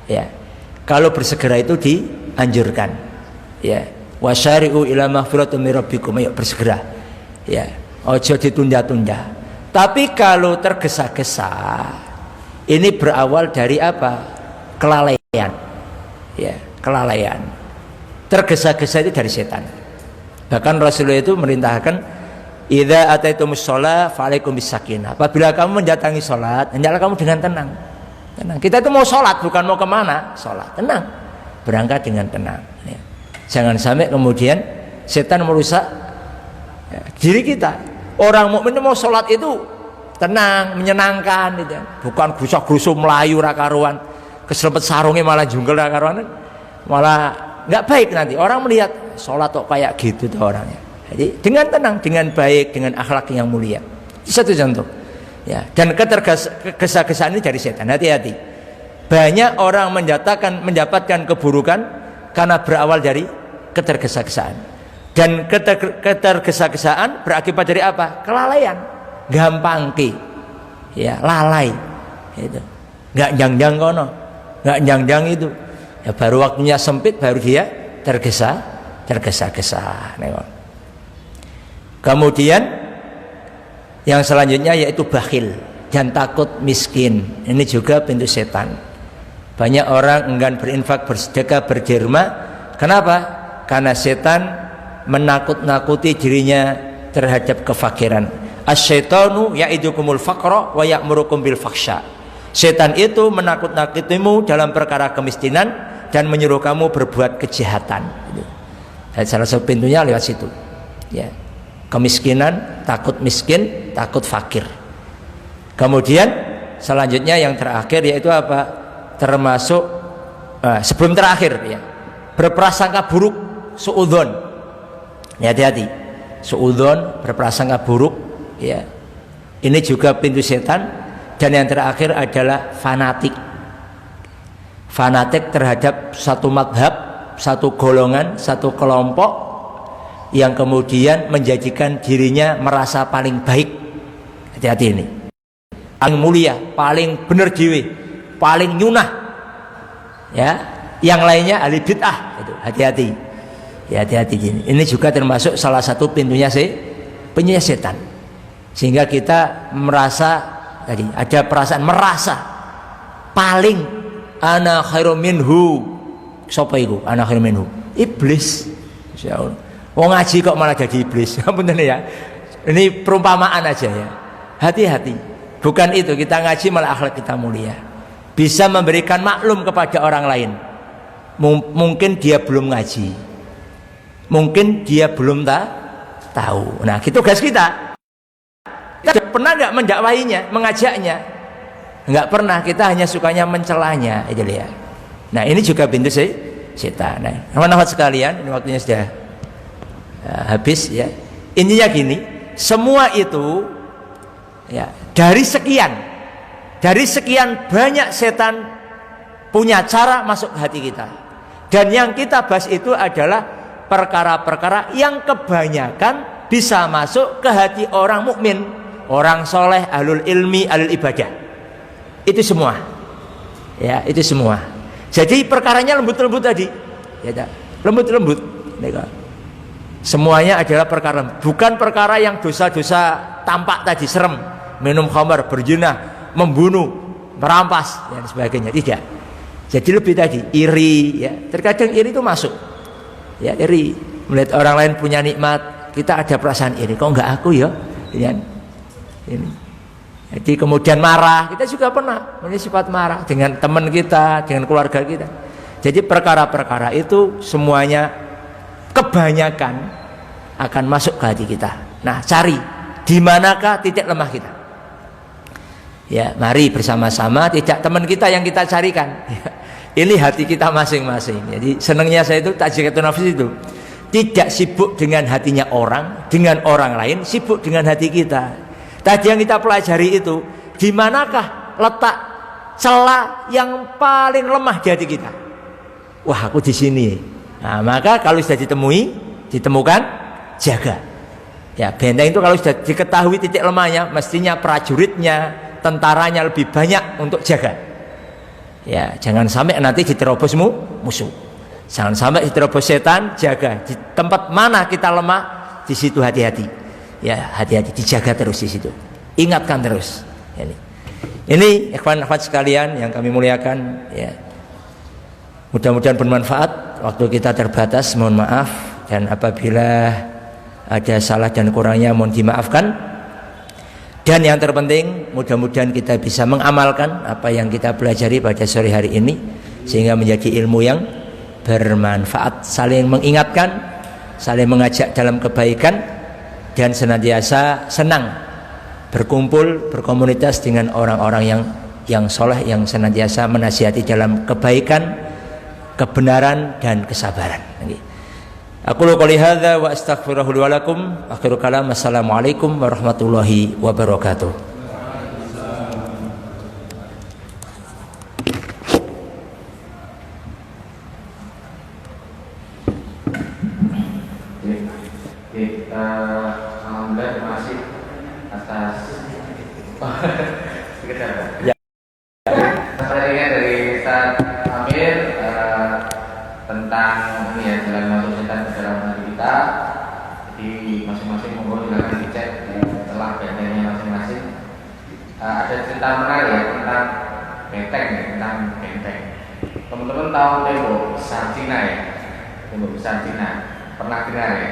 Ya, kalau bersegera itu dianjurkan. Ya, wasyari'u ila maghfiratin min rabbikum, ayo bersegera. Ya, ojo ditunda-tunda. Tapi kalau tergesa-gesa, ini berawal dari apa? Kelalaian. Ya, kelalaian. Tergesa-gesa itu dari setan. Bahkan Rasulullah itu merintahkan, idza ataitumus shalah fa'alaikum bisakinah. Apabila kamu mendatangi salat, hendaklah kamu dengan tenang. Tenang. Kita itu mau salat, bukan mau kemana? Salat. Tenang. Berangkat dengan tenang. Ya. Jangan sampai kemudian setan merusak diri kita. Orang mukmin mau sholat itu tenang, menyenangkan, gitu. Bukan gusak-gusuk melayu rakaruan, keserempet sarungnya malah jungkel rakaruan, malah nggak baik nanti. Orang melihat sholat kok kayak gitu tuh orangnya. Jadi dengan tenang, dengan baik, dengan akhlak yang mulia. Satu contoh. Ya, dan ketergesa-gesaan ini dari setan. Hati-hati. Banyak orang mendapatkan keburukan karena berawal dari ketergesa-gesaan. Dan ketergesa-gesaan berakibat dari apa? Kelalaian, gampang ya, lalai, itu, nggak jang-jang kono, nggak jang-jang itu, ya baru waktunya sempit baru dia tergesa-gesa. Kemudian yang selanjutnya yaitu bakhil dan takut miskin. Ini juga pintu setan. Banyak orang enggan berinfak, bersedekah, berderma. Kenapa? Karena setan menakut-nakuti dirinya terhadap kefakiran. Asy-syaitanu ya'idukumul faqra wa ya'murukum bil fakhsya. Setan itu menakut-nakutimu dalam perkara kemiskinan dan menyuruh kamu berbuat kejahatan. Dan salah satu pintunya lewat situ. Ya. Kemiskinan, takut miskin, takut fakir. Kemudian selanjutnya yang terakhir yaitu apa? Termasuk sebelum terakhir ya. Berprasangka buruk, suudzon. Ya, hati-hati, suudzon, berprasangka buruk, ya. Ini juga pintu setan Dan yang terakhir adalah fanatik. Fanatik terhadap satu madhab, satu golongan, satu kelompok, yang kemudian menjadikan dirinya merasa paling baik. Hati-hati ini. Paling mulia, paling bener dewe, paling nyunah. Ya, yang lainnya ahli bid'ah. Itu hati-hati. Ya, hati-hati gini. Ini juga termasuk salah satu pintunya setan. Sehingga kita merasa tadi ada perasaan merasa paling ana khairum minhu. Sapa iku? Ana khairum minhu. Iblis. Insyaallah. Wong ngaji kok malah jadi iblis. Punten ya. Ini perumpamaan aja ya. Hati-hati. Bukan itu, kita ngaji malah akhlak kita mulia. Bisa memberikan maklum kepada orang lain. Mungkin dia belum ngaji. Mungkin dia belum tahu. Nah, itu tugas kita. Kita pernah nggak mendakwahinya, mengajaknya? Nggak pernah. Kita hanya sukanya mencelanya, itu ya. Nah, ini juga pintu setan. Nah, teman-teman sekalian, ini waktunya sudah habis ya. Intinya gini, semua itu ya, dari sekian banyak setan punya cara masuk ke hati kita. Dan yang kita bahas itu adalah perkara-perkara yang kebanyakan bisa masuk ke hati orang mukmin, orang soleh, ahlul ilmi, ahlul ibadah. Itu semua. Ya, itu semua. Jadi perkaranya lembut-lembut tadi. Ya, lembut-lembut. Semuanya adalah perkara, bukan perkara yang dosa-dosa tampak tadi, serem, minum khamar, berzina, membunuh, merampas dan sebagainya. Tidak. Jadi lebih tadi iri ya. Terkadang iri itu masuk. Ya, iri melihat orang lain punya nikmat, kita ada perasaan iri. Kok enggak aku ya? Ya. Ini. Jadi kemudian marah, kita juga pernah punya sifat marah dengan teman kita, dengan keluarga kita. Jadi perkara-perkara itu semuanya kebanyakan akan masuk ke hati kita. Nah, cari di manakah titik lemah kita. Ya, mari bersama-sama, tidak teman kita yang kita carikan. Ini hati kita masing-masing. Jadi senangnya saya itu tazkiyatun nafs itu tidak sibuk dengan hatinya orang, dengan orang lain, sibuk dengan hati kita. Tadi yang kita pelajari itu, di manakah letak celah yang paling lemah di hati kita. Wah, aku di sini. Nah, maka kalau sudah ditemukan, jaga. Ya, benteng itu kalau sudah diketahui titik lemahnya, mestinya prajuritnya, tentaranya lebih banyak untuk jaga. Ya, jangan sampai nanti diterobos musuh. Jangan sampai diterobos setan, jaga. Di tempat mana kita lemah, di situ hati-hati. Ya, hati-hati, dijaga terus di situ. Ingatkan terus. Ini ikhwan-ikhwan sekalian yang kami muliakan, ya. Mudah-mudahan bermanfaat. Waktu kita terbatas, mohon maaf, dan apabila ada salah dan kurangnya mohon dimaafkan. Dan yang terpenting, mudah-mudahan kita bisa mengamalkan apa yang kita pelajari pada sore hari ini sehingga menjadi ilmu yang bermanfaat, saling mengingatkan, saling mengajak dalam kebaikan, dan senantiasa senang berkumpul, berkomunitas dengan orang-orang yang soleh, yang senantiasa menasihati dalam kebaikan, kebenaran dan kesabaran. Aku qouli hadza wa astaghfiruhu li wa lakum. Akhirul kalam. Assalamualaikum warahmatullahi wabarakatuh. Alhamdulillah terima kasih atas sekedar ya. Saya dari Ustaz Amir tentang ini ya, jalan masuk setan ke dalam hati kita. Jadi masing-masing monggo silakan dicek celah bentengnya masing-masing. Ada cerita menarik ya tentang benteng ya, tentang benteng. Teman-teman tahu tembok besar Cina ya, tembok besar Cina, pernah dengar ya?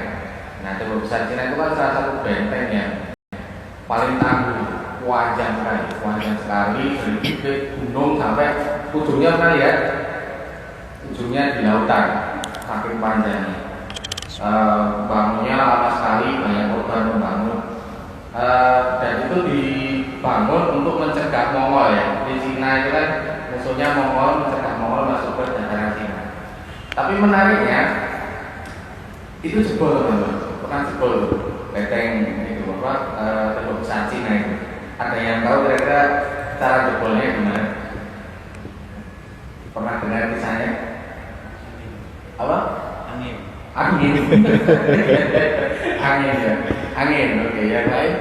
Nah, tembok besar Cina itu kan salah satu benteng yang paling tangguh, panjang sekali dari bibit gunung sampai ujungnya pernah lihat? Ujungnya di lautan, saking panjangnya. Bangunnya lama sekali, banyak korban membangun. Dan itu dibangun untuk mencegah Mongol ya. Di Cina itu kan musuhnya Mongol, mencegah Mongol masuk ke dataran Cina. Tapi menariknya itu jebol teman-teman. Kan jebol benteng itu tembok besar Cina itu. Ada yang tahu kira-kira cara jebolnya gimana? Pernah dengar kisahnya? Apa? Angin. Angin. Angin ya. Angin. Oke, yang lain?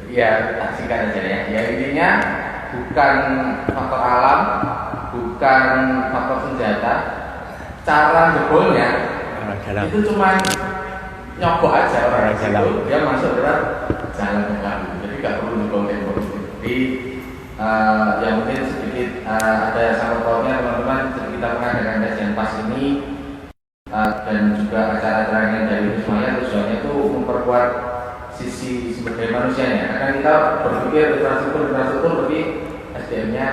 Ya, tak singkat aja ya. Ya intinya bukan faktor alam, bukan faktor senjata. Cara jebolnya itu cuma nyogok aja orang itu, dia masuk lewat jalan tengah. Jadi nggak perlu jebol tembok. Jadi yang mungkin sedikit ada sangkut pautnya teman-teman. Kita mengadakan kajian pas ini dan juga acara-acara yang dari itu semuanya tujuannya itu memperkuat sisi sumber daya manusianya. Karena kita berpikir infrastruktur tapi SDM-nya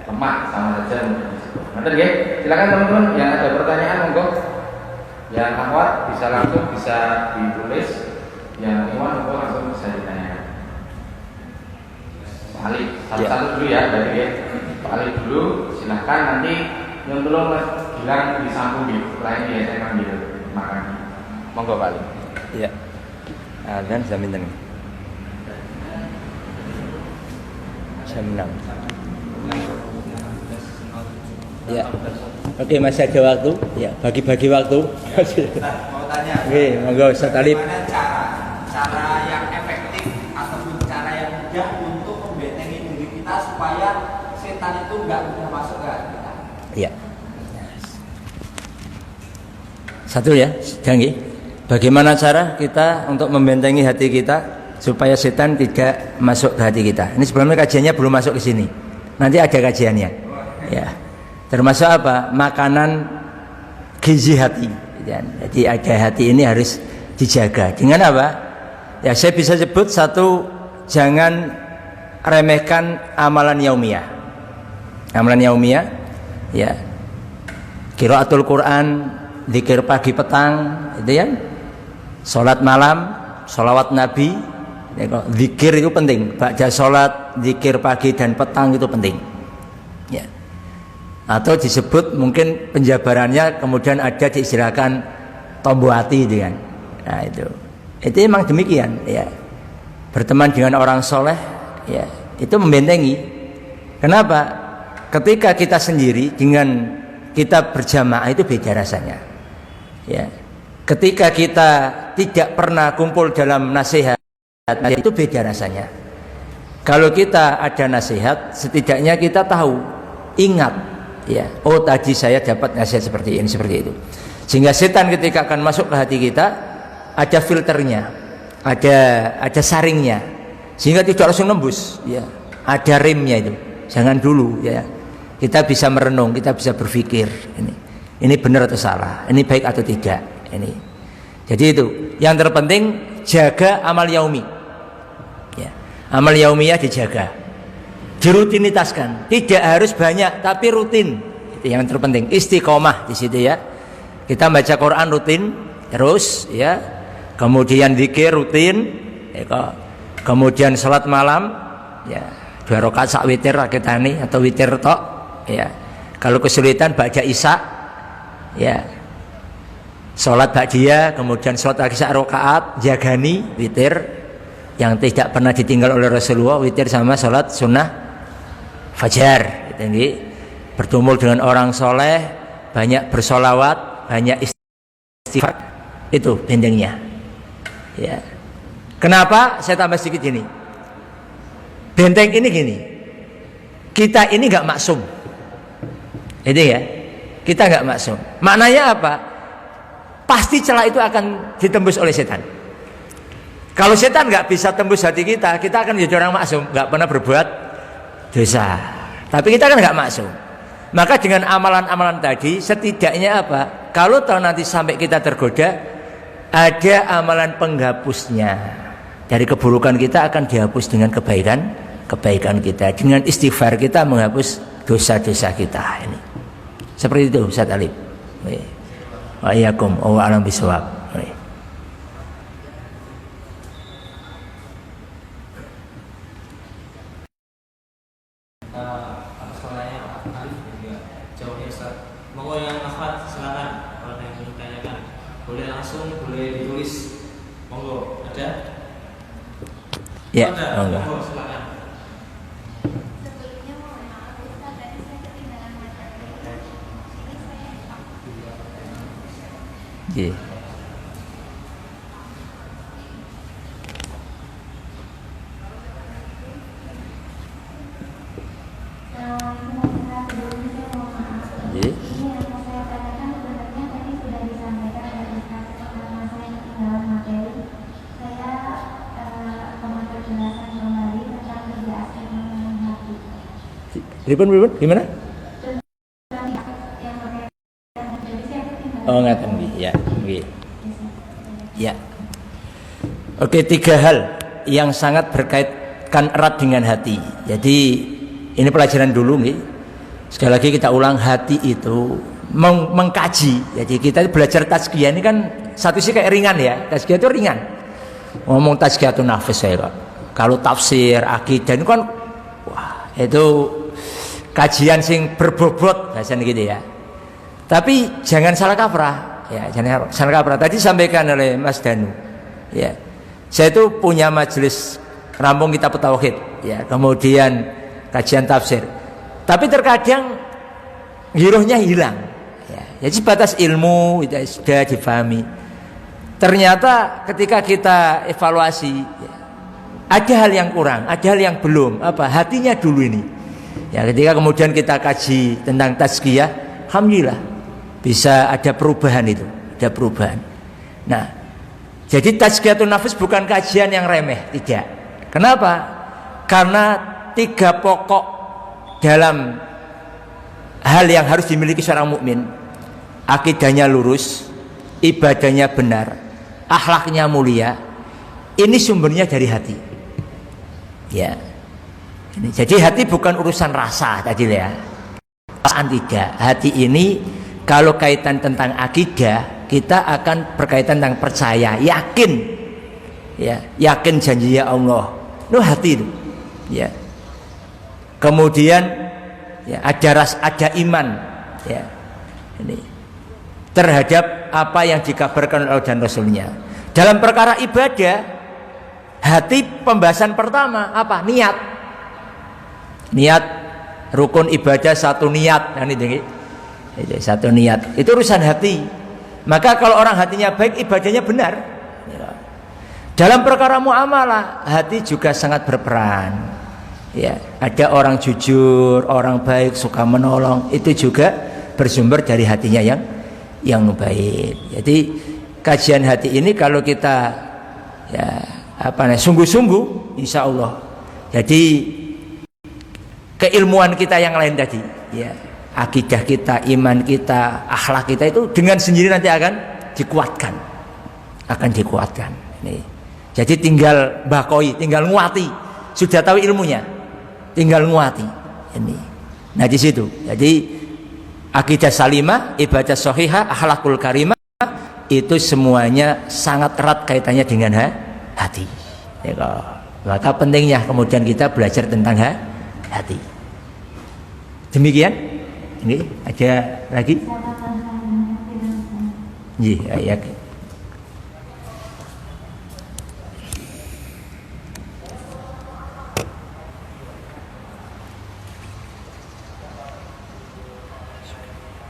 lemah sama saja mungkin. Nanti ya, silakan teman-teman yang ada pertanyaan monggo. Yang akhwat bisa langsung bisa ditulis, yang iwan monggo langsung bisa ditanyakan. Pak Ali, satu-satu dulu ya, dari ya. Pak Ali dulu, silahkan nanti yang belum bilang disambung di setelah ini ya saya ambil makan. Monggo Pak Ali. Iya. Dan jam ini. Jam 6. Ya. Oke, masih ada waktu. Ya, bagi-bagi waktu. Mau tanya. Oke, monggo Ustaz Talib. Gimana cara yang efektif ataupun cara yang mudah untuk membentengi diri kita supaya setan itu nggak mudah masuk ke hati kita? Iya. Satu ya, jangan. Bagaimana cara kita untuk membentengi hati kita supaya setan tidak masuk ke hati kita? Ini sebelumnya kajiannya belum masuk ke sini. Nanti ada kajiannya. Ya. Termasuk apa? Makanan gizi hati. Jadi ada hati ini harus dijaga. Dengan apa? Ya saya bisa sebut satu, jangan remehkan amalan yaumiyah. Amalan yaumiyah, ya. Qiraatul Quran, zikir pagi petang, itu ya. Salat malam, sholawat Nabi, zikir itu penting. Ba'da salat, zikir pagi dan petang itu penting. Ya. Atau disebut mungkin penjabarannya kemudian ada diistilahkan tombo hati itu kan. Nah itu memang demikian ya. Berteman dengan orang soleh ya itu membentengi. Kenapa? Ketika kita sendiri dengan kita berjamaah itu beda rasanya ya. Ketika kita tidak pernah kumpul dalam nasihat itu beda rasanya. Kalau kita ada nasihat setidaknya kita tahu, ingat ya, oh tadi saya dapat nasihat seperti ini, seperti itu. Sehingga setan ketika akan masuk ke hati kita ada filternya, ada saringnya, sehingga tidak langsung nembus ya. Ada remnya itu. Jangan dulu ya. Kita bisa merenung, kita bisa berpikir ini benar atau salah, ini baik atau tidak ini. Jadi itu yang terpenting, jaga amal yaumi ya. Amal yaumiyah dijaga, dirutinitaskan, tidak harus banyak tapi rutin. Itu yang terpenting, istiqomah di situ ya. Kita baca Quran rutin terus ya, kemudian zikir rutin ya, kemudian salat malam ya 2 rakaat sak witir raketani atau witir tok ya. Kalau kesulitan baca isya ya, salat ba'diyah, kemudian salat lagi sak rakaat, jagani witir yang tidak pernah ditinggal oleh Rasulullah, witir sama salat sunnah fajar. Jadi bertumbuh dengan orang soleh, banyak bersolawat, banyak istighfar, itu bentengnya ya. Kenapa saya tambah sedikit ini? Benteng ini gini, kita ini gak maksum itu ya, kita gak maksum. Maknanya apa? Pasti celah itu akan ditembus oleh setan. Kalau setan gak bisa tembus hati kita, kita akan menjadi orang maksum, gak pernah berbuat dosa. Tapi kita kan gak maksum. Maka dengan amalan-amalan tadi setidaknya apa? Kalau tahu nanti sampai kita tergoda, ada amalan penghapusnya. Dari keburukan kita akan dihapus dengan kebaikan kita. Dengan istighfar kita menghapus dosa-dosa kita ini. Seperti itu Ustaz Alif. Wa iyyakum wa a'lam bishawab. Monggo yang akhwat silakan, kalau ada yang ingin ditanyakan boleh langsung, boleh ditulis. Monggo, ada? Ya, ada. monggo. Monggo silakan. Nggih. Nggih. Pripun gimana? Oh ngaten nggih, ya, nggih. Ya. Oke, 3 hal yang sangat berkaitan erat dengan hati. Jadi ini pelajaran dulu nggih. Sekali lagi kita ulang, hati itu mengkaji. Jadi kita belajar tazkiyah ini kan satu sih kayak ringan ya. Tazkiyah itu ringan. Ngomong tazkiyatun nafs saya kok. Kalau tafsir, akidah itu kan wah, itu kajian sing berbobot bahasanya gitu ya. Tapi jangan salah kaprah ya, jangan salah kaprah. Tadi sampaikan oleh Mas Danu ya. Saya itu punya majelis rampung kitab tauhid ya, kemudian kajian tafsir. Tapi terkadang girohnya hilang ya. Jadi batas ilmu itu sudah difahami. Ternyata ketika kita evaluasi ya, ada hal yang kurang, ada hal yang belum, apa hatinya dulu ini. Ya, ketika kemudian kita kaji tentang tazkiyah, alhamdulillah bisa ada perubahan itu, ada perubahan. Nah, jadi tazkiyatun nafs bukan kajian yang remeh, tidak. Kenapa? Karena 3 pokok dalam hal yang harus dimiliki seorang mukmin: akidahnya lurus, ibadahnya benar, akhlaknya mulia. Ini sumbernya dari hati. Ya. Jadi hati bukan urusan rasa tadi ya. Perasaan tidak. Hati ini kalau kaitan tentang akidah, kita akan berkaitan tentang percaya, yakin. Ya, yakin janji ya Allah. Itu hati itu. Ya. Kemudian ya, ada iman ya. Ini terhadap apa yang dikabarkan oleh Allah dan Rasulnya. Dalam perkara ibadah, hati pembahasan pertama apa? Niat rukun ibadah satu niat, nah ini satu niat itu urusan hati. Maka kalau orang hatinya baik, ibadahnya benar ya. Dalam perkara muamalah, hati juga sangat berperan ya. Ada orang jujur, orang baik, suka menolong, itu juga bersumber dari hatinya yang baik. Jadi kajian hati ini kalau kita ya sungguh-sungguh, insya Allah jadi keilmuan kita yang lain tadi ya, akidah kita, iman kita, akhlak kita itu dengan sendiri nanti akan dikuatkan. Nih. Jadi tinggal bakoi, tinggal nguati. Sudah tahu ilmunya, tinggal nguati. Ini. Nah di situ. Jadi akidah salimah, ibadah sahihah, akhlakul karimah itu semuanya sangat erat kaitannya dengan hati. Ya, maka pentingnya kemudian kita belajar tentang hati. Demikian. Ini ada lagi? Iya, ya.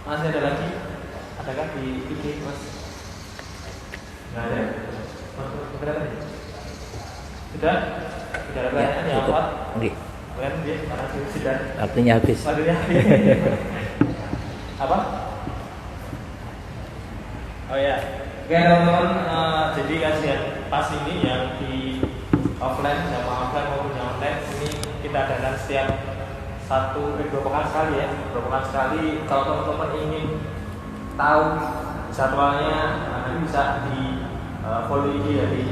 Masih ada lagi? Adakah di IG, Mas? Nggak ada? Sudah? Sudah ada pertanyaan yang apa? Oke. Karena sudah. Waktunya habis. Apa? Oh ya. Oke teman-teman, jadi kajian pas ini yang di offline sama offline maupun yang online ini kita adakan setiap 2 pekan sekali ya. 2 pekan sekali. Kalau teman-teman ingin tahu jadwalnya, nanti bisa di follow IG dari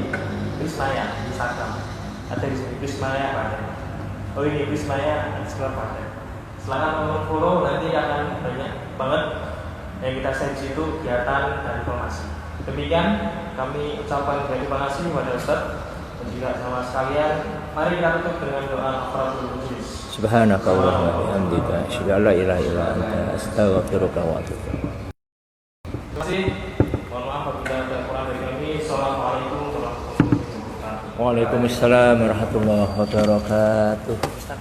Prismaya di Instagram. Ada di sini Prismaya Banten. Oh ini Prismaya Instagram Banten. Silahkan teman-teman follow, nanti akan banyak banget yang kita share di situ kegiatan dan informasi. Demikian kami ucapkan terima kasih kepada Ustaz dan juga sama sekalian. Mari kita tutup dengan doa kafaratul majlis. Subhanaka wa bihamdika asyhadu an la ilaha illa anta astaghfiruka wa atubu ilaik. Terima kasih. Mohon maaf apabila ada kurang dari kami. Assalamualaikum warahmatullahi wabarakatuh. Waalaikumsalam warahmatullahi wabarakatuh. Ustaz.